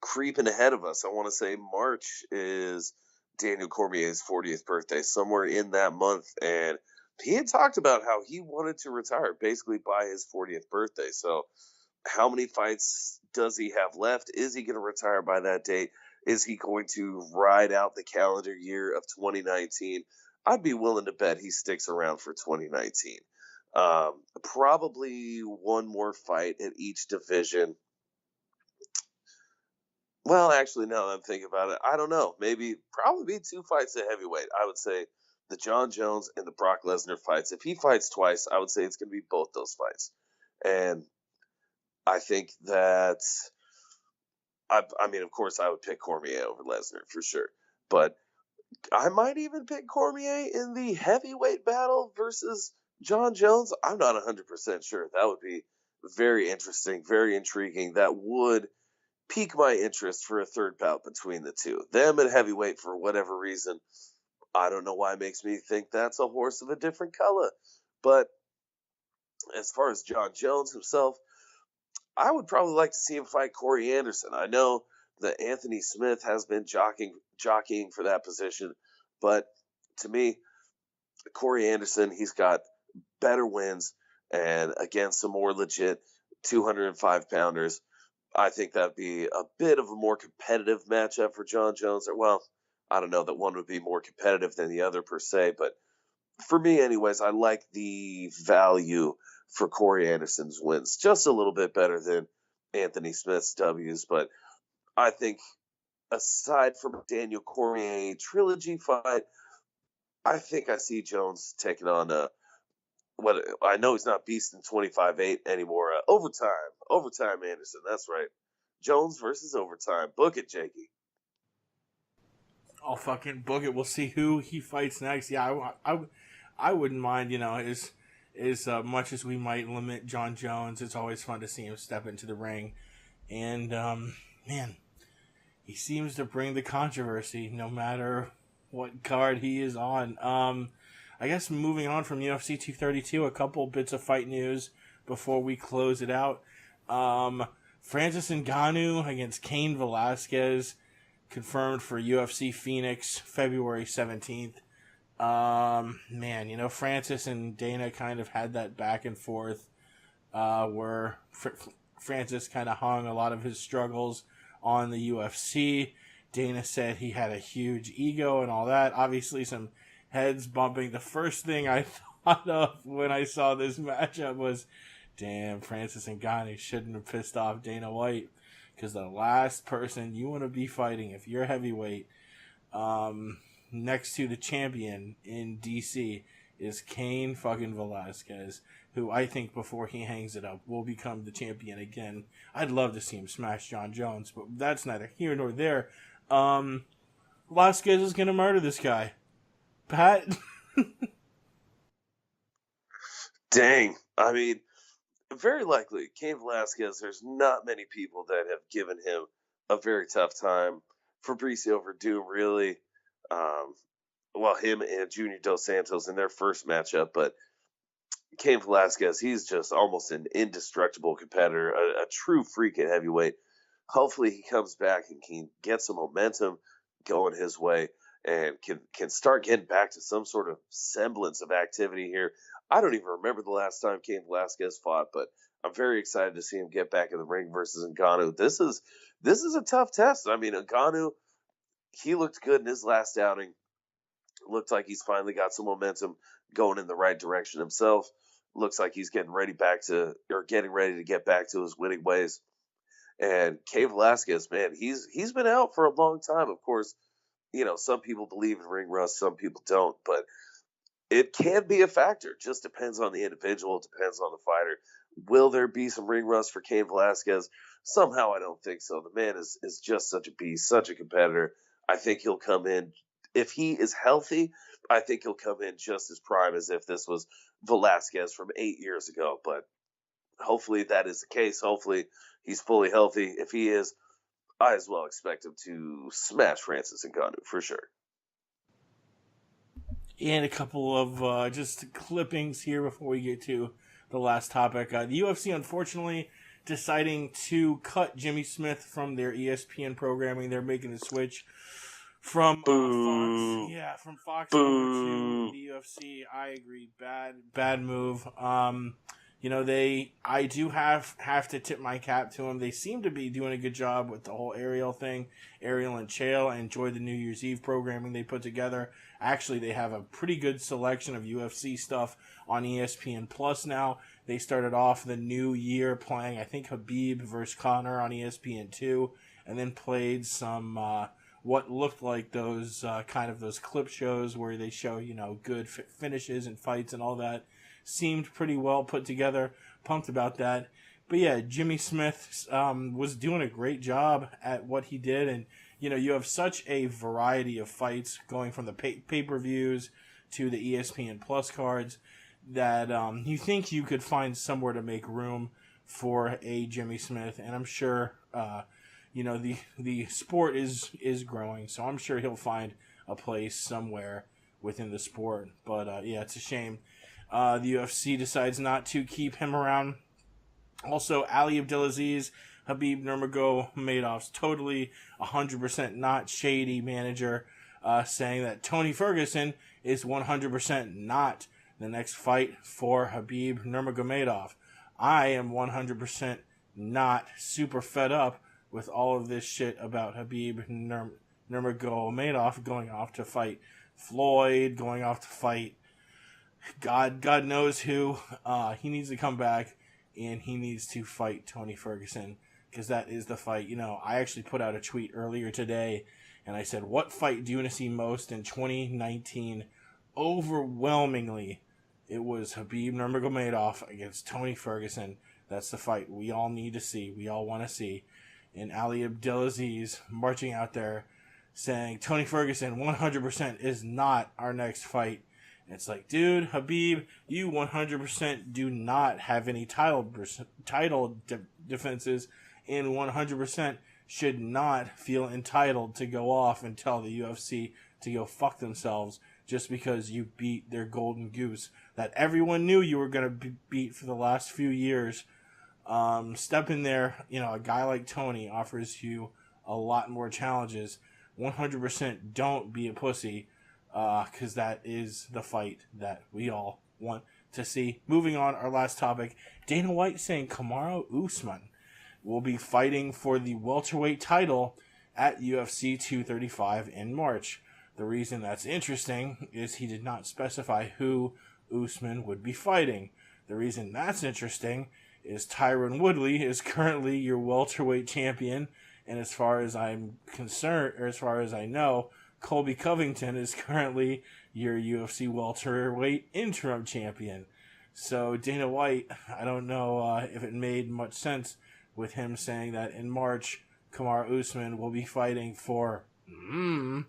creeping ahead of us. I want to say March is Daniel Cormier's 40th birthday, somewhere in that month. And he had talked about how he wanted to retire basically by his 40th birthday. So how many fights does he have left? Is he going to retire by that date? Is he going to ride out the calendar year of 2019? I'd be willing to bet he sticks around for 2019. Probably one more fight at each division. Well, actually, now that I'm thinking about it, I don't know. Probably 2 fights at heavyweight. I would say the Jon Jones and the Brock Lesnar fights. If he fights twice, I would say it's going to be both those fights. And I think that, of course, I would pick Cormier over Lesnar for sure. But I might even pick Cormier in the heavyweight battle versus Jon Jones. I'm not 100% sure. That would be very interesting, very intriguing. That would pique my interest for a third bout between the two. Them at heavyweight, for whatever reason, I don't know why it makes me think that's a horse of a different color. But as far as Jon Jones himself, I would probably like to see him fight Corey Anderson. I know that Anthony Smith has been jockeying for that position, but to me, Corey Anderson, he's got better wins, and again, some more legit 205-pounders. I think that'd be a bit of a more competitive matchup for Jon Jones. Well, I don't know that one would be more competitive than the other per se, but for me anyways, I like the value for Corey Anderson's wins just a little bit better than Anthony Smith's W's. But I think aside from Daniel Cormier trilogy fight, I think I see Jones taking on what I know he's not beast in 25-8 anymore. Overtime Anderson. That's right. Jones versus overtime. Book it, Jakey. I'll fucking book it. We'll see who he fights next. Yeah, I wouldn't mind, as much as we might limit Jon Jones. It's always fun to see him step into the ring. And, man, he seems to bring the controversy no matter what card he is on. I guess moving on from UFC 232, a couple bits of fight news before we close it out. Francis Ngannou against Cain Velasquez, confirmed for UFC Phoenix, February 17th. Man, Francis and Dana kind of had that back and forth, where Francis kind of hung a lot of his struggles on the UFC. Dana said he had a huge ego and all that. Obviously, some heads bumping. The first thing I thought of when I saw this matchup was, damn, Francis Ngannou shouldn't have pissed off Dana White, because the last person you want to be fighting, if you're heavyweight, next to the champion in DC, is Cain fucking Velasquez, who I think before he hangs it up will become the champion again. I'd love to see him smash Jon Jones, but that's neither here nor there. Velasquez is going to murder this guy. Pat? Dang. I mean, very likely, Cain Velasquez, there's not many people that have given him a very tough time. Fabricio Verdum, really. Him and Junior Dos Santos in their first matchup, but Cain Velasquez, he's just almost an indestructible competitor, a true freak at heavyweight. Hopefully he comes back and can get some momentum going his way and can start getting back to some sort of semblance of activity here. I don't even remember the last time Cain Velasquez fought, but I'm very excited to see him get back in the ring versus Ngannou. This is a tough test. I mean, Ngannou, he looked good in his last outing. Looked like he's finally got some momentum going in the right direction himself. Looks like he's getting ready to get back to his winning ways. And Cain Velasquez, man, he's been out for a long time. Of course, some people believe in ring rust, some people don't, but it can be a factor. Just depends on the individual, depends on the fighter. Will there be some ring rust for Cain Velasquez? Somehow I don't think so. The man is just such a beast, such a competitor. I think he'll come in, if he is healthy, I think he'll come in just as prime as if this was Velasquez from 8 years ago. But hopefully that is the case. Hopefully he's fully healthy. If he is, I as well expect him to smash Francis Ngannou for sure. And a couple of just clippings here before we get to the last topic. The UFC, unfortunately, deciding to cut Jimmy Smith from their ESPN programming. They're making the switch from Fox. Yeah, from Fox over to the UFC. I agree. Bad move. I do have to tip my cap to them. They seem to be doing a good job with the whole Ariel thing. Ariel and Chael. I enjoyed the New Year's Eve programming they put together. Actually, they have a pretty good selection of UFC stuff on ESPN Plus now. They started off the new year playing, I think, Khabib versus Conor on ESPN2, and then played some what looked like those those clip shows where they show, good finishes and fights and all that. Seemed pretty well put together. Pumped about that. But yeah, Jimmy Smith was doing a great job at what he did. And, you have such a variety of fights going from the pay-per-views to the ESPN Plus cards that you think you could find somewhere to make room for a Jimmy Smith. And I'm sure, the sport is growing. So I'm sure he'll find a place somewhere within the sport. But, it's a shame. The UFC decides not to keep him around. Also, Ali Abdelaziz, Khabib Nurmagomedov's totally 100% not shady manager, saying that Tony Ferguson is 100% not the next fight for Khabib Nurmagomedov. I am 100% not super fed up with all of this shit about Khabib Nurmagomedov going off to fight Floyd, going off to fight God knows who. He needs to come back and he needs to fight Tony Ferguson, because that is the fight. I actually put out a tweet earlier today and I said, what fight do you want to see most in 2019? Overwhelmingly, it was Khabib Nurmagomedov against Tony Ferguson. That's the fight we all need to see. We all want to see. And Ali Abdelaziz marching out there saying Tony Ferguson 100% is not our next fight. And it's like, dude, Habib, you 100% do not have any title defenses, and 100% should not feel entitled to go off and tell the UFC to go fuck themselves just because you beat their golden goose that everyone knew you were going to beat for the last few years. Step in there, a guy like Tony offers you a lot more challenges. 100% don't be a pussy, because that is the fight that we all want to see. Moving on, our last topic, Dana White saying Kamaru Usman will be fighting for the welterweight title at UFC 235 in March. The reason that's interesting is he did not specify who Usman would be fighting. The reason that's interesting is Tyron Woodley is currently your welterweight champion, and as far as I'm concerned, or as far as I know, Colby Covington is currently your UFC welterweight interim champion. So Dana White, I don't know if it made much sense with him saying that in March, Kamaru Usman will be fighting for, it's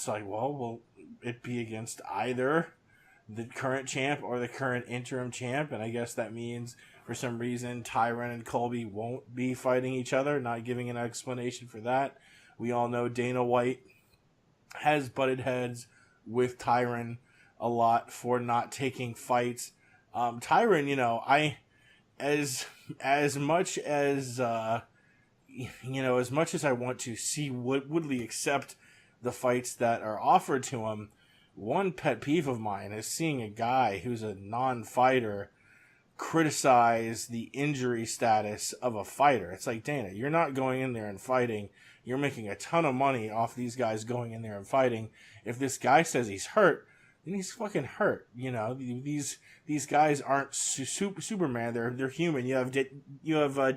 like, well, will it be against either the current champ or the current interim champ? And I guess that means, for some reason, Tyron and Colby won't be fighting each other, not giving an explanation for that. We all know Dana White has butted heads with Tyron a lot for not taking fights. Tyron, as much as I want to see Woodley accept the fights that are offered to him, one pet peeve of mine is seeing a guy who's a non-fighter criticize the injury status of a fighter. It's like, Dana, you're not going in there and fighting. You're making a ton of money off these guys going in there and fighting. If this guy says he's hurt, then he's fucking hurt. These guys aren't Superman. They're human. You have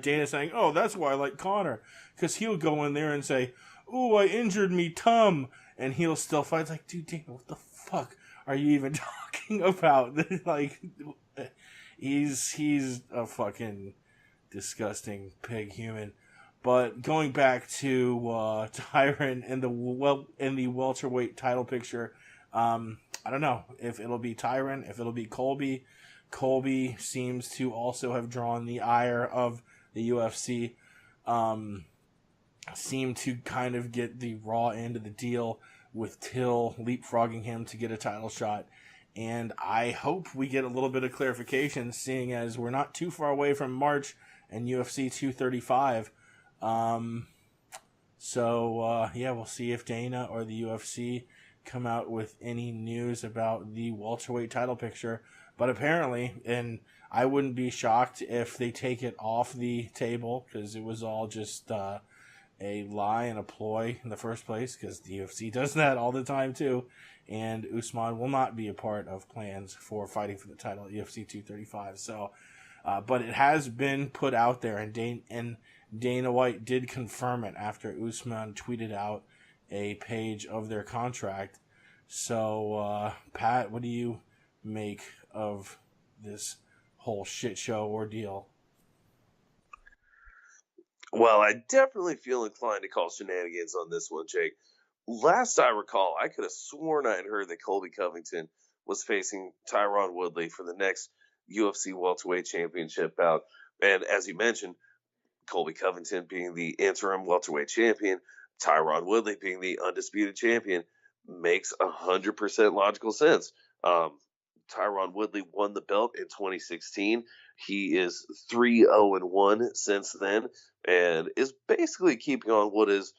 Dana saying, "Oh, that's why I like Connor, because he'll go in there and say, "Oh, I injured me tum," and he'll still fight." It's like, dude, Dana, what the fuck are you even talking about? Like, he's a fucking disgusting pig human. But going back to Tyron and the welterweight title picture, I don't know if it'll be Tyron, if it'll be Colby. Colby seems to also have drawn the ire of the UFC. Seemed to kind of get the raw end of the deal with Till leapfrogging him to get a title shot. And I hope we get a little bit of clarification, seeing as we're not too far away from March and UFC 235. We'll see if Dana or the UFC come out with any news about the welterweight title picture. But apparently, and I wouldn't be shocked if they take it off the table, because it was all just a lie and a ploy in the first place, because the UFC does that all the time too. And Usman will not be a part of plans for fighting for the title at UFC 235. So, but it has been put out there, and Dana White did confirm it after Usman tweeted out a page of their contract. So, Pat, what do you make of this whole shit show ordeal? Well, I definitely feel inclined to call shenanigans on this one, Jake. Last I recall, I could have sworn I had heard that Colby Covington was facing Tyron Woodley for the next UFC welterweight championship bout. And as you mentioned, Colby Covington being the interim welterweight champion, Tyron Woodley being the undisputed champion, makes 100% logical sense. Tyron Woodley won the belt in 2016. He is 3-0-1 since then, and is basically keeping on what is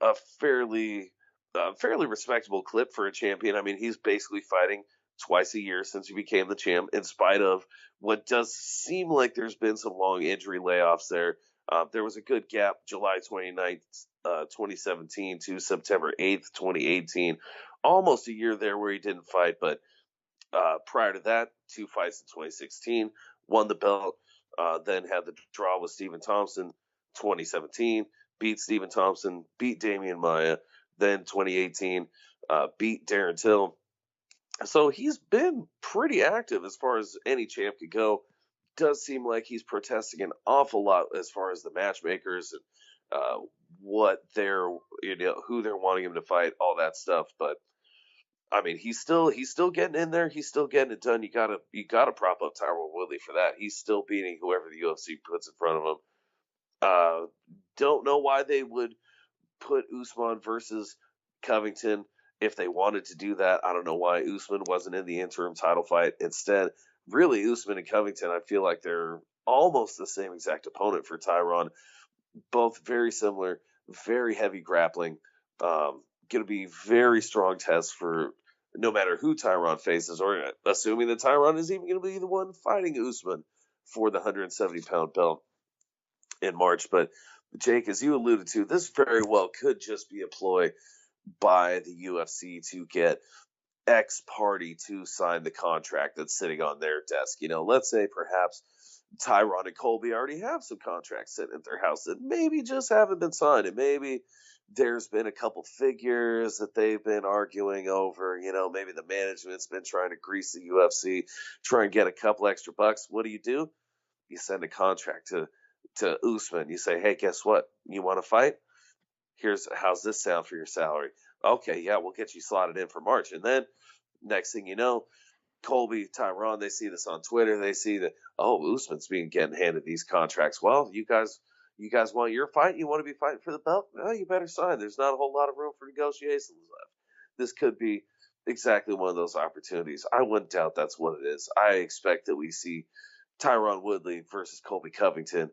a fairly respectable clip for a champion. I mean, he's basically fighting twice a year since he became the champ, in spite of what does seem like there's been some long injury layoffs there. There was a good gap, July 29th, 2017 to September 8th, 2018. Almost a year there where he didn't fight, but prior to that, 2 fights in 2016, won the belt, then had the draw with Stephen Thompson, 2017, beat Stephen Thompson, beat Damian Maia, then 2018, beat Darren Till. So he's been pretty active as far as any champ could go. Does seem like he's protesting an awful lot as far as the matchmakers what they're, who they're wanting him to fight, all that stuff. But I mean, he's still getting in there. He's still getting it done. You gotta prop up Tyron Woodley for that. He's still beating whoever the UFC puts in front of him. Don't know why they would put Usman versus Covington if they wanted to do that. I don't know why Usman wasn't in the interim title fight instead. Really, Usman and Covington, I feel like they're almost the same exact opponent for Tyron. Both very similar, very heavy grappling. Going to be very strong tests for no matter who Tyron faces, or assuming that Tyron is even going to be the one fighting Usman for the 170-pound belt in March. But Jake, as you alluded to, this very well could just be a ploy by the UFC to get X party to sign the contract that's sitting on their desk. Let's say perhaps Tyron and Colby already have some contracts sitting at their house that maybe just haven't been signed, and maybe there's been a couple figures that they've been arguing over. Maybe the management's been trying to grease the UFC, try and get a couple extra bucks. What do? You send a contract to Usman. You say, hey, guess what? You want to fight? How's this sound for your salary? Okay, yeah, we'll get you slotted in for March. And then next thing you know, Colby, Tyron, they see this on Twitter. They see that, Usman's getting handed these contracts. Well, you guys want your fight? You want to be fighting for the belt? Well, you better sign. There's not a whole lot of room for negotiations left. This could be exactly one of those opportunities. I wouldn't doubt that's what it is. I expect that we see Tyron Woodley versus Colby Covington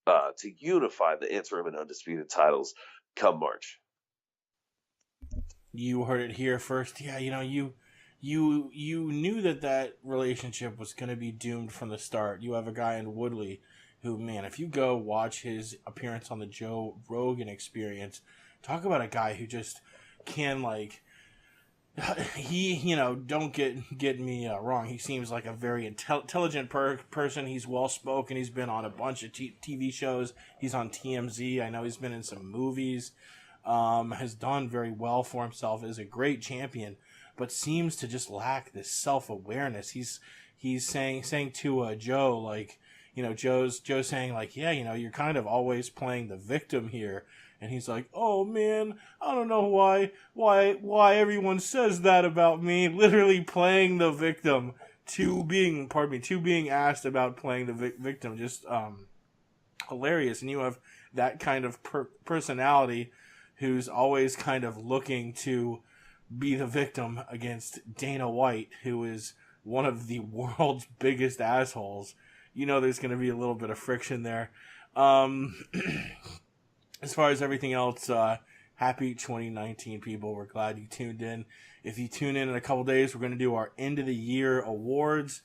to unify the interim and undisputed titles come March. You heard it here first. Yeah, you knew that relationship was going to be doomed from the start. You have a guy in Woodley who, man, if you go watch his appearance on the Joe Rogan Experience, talk about a guy who just can, like, he, don't get me wrong. He seems like a very intelligent person. He's well-spoken. He's been on a bunch of TV shows. He's on TMZ. I know he's been in some movies. Has done very well for himself, is a great champion, but seems to just lack this self-awareness. He's saying to Joe, like, Joe's saying, like, yeah, you're kind of always playing the victim here. And he's like, oh man, I don't know why everyone says that about me. Literally playing the victim to being asked about playing the victim. Just hilarious. And you have that kind of personality who's always kind of looking to be the victim against Dana White, who is one of the world's biggest assholes. There's going to be a little bit of friction there. As far as everything else, happy 2019, people. We're glad you tuned in. If you tune in a couple days, we're going to do our end of the year awards.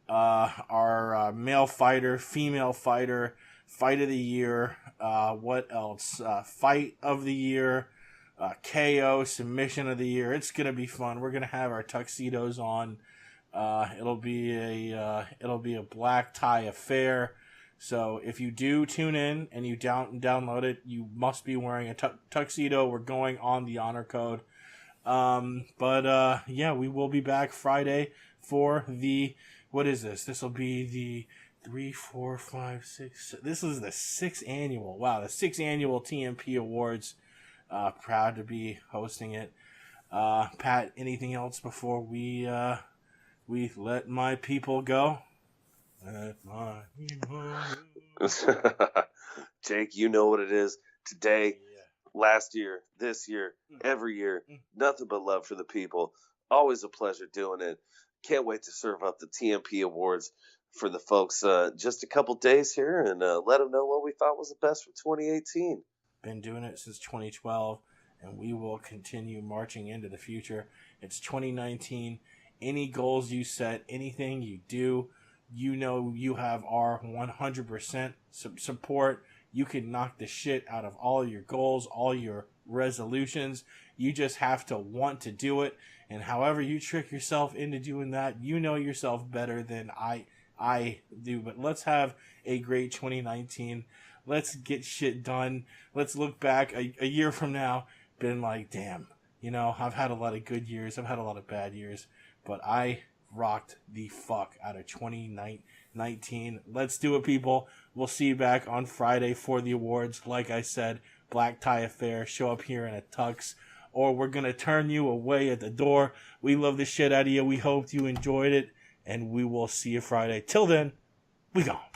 Our male fighter, female fighter, fight of the year. What else? Fight of the year. KO, submission of the year. It's going to be fun. We're going to have our tuxedos on. It'll be a black tie affair. So if you do tune in and you download it, you must be wearing a tuxedo. We're going on the honor code. Yeah, we will be back Friday for what is this? This will be the 3, 4, 5, 6. This is the 6th annual. Wow, the 6th annual TMP Awards. Proud to be hosting it. Pat, anything else before we let my people go? Jake, you know what it is. Today, last year, this year, every year, nothing but love for the people. Always a pleasure doing it. Can't wait to serve up the TMP Awards for the folks just a couple days here and let them know what we thought was the best for 2018. Been doing it since 2012, and we will continue marching into the future. It's 2019. Any goals you set, anything you do, you have our 100% support. You can knock the shit out of all your goals, all your resolutions. You just have to want to do it. And however you trick yourself into doing that, you know yourself better than I do. But let's have a great 2019. Let's get shit done. Let's look back a year from now, been like, damn, I've had a lot of good years. I've had a lot of bad years. But I rocked the fuck out of 2019. 2019. Let's do it, people. We'll see you back on Friday for the awards. Like I said, black tie affair. Show up here in a tux, or we're going to turn you away at the door. We love the shit out of you. We hope you enjoyed it, and we will see you Friday. Till then, we gone.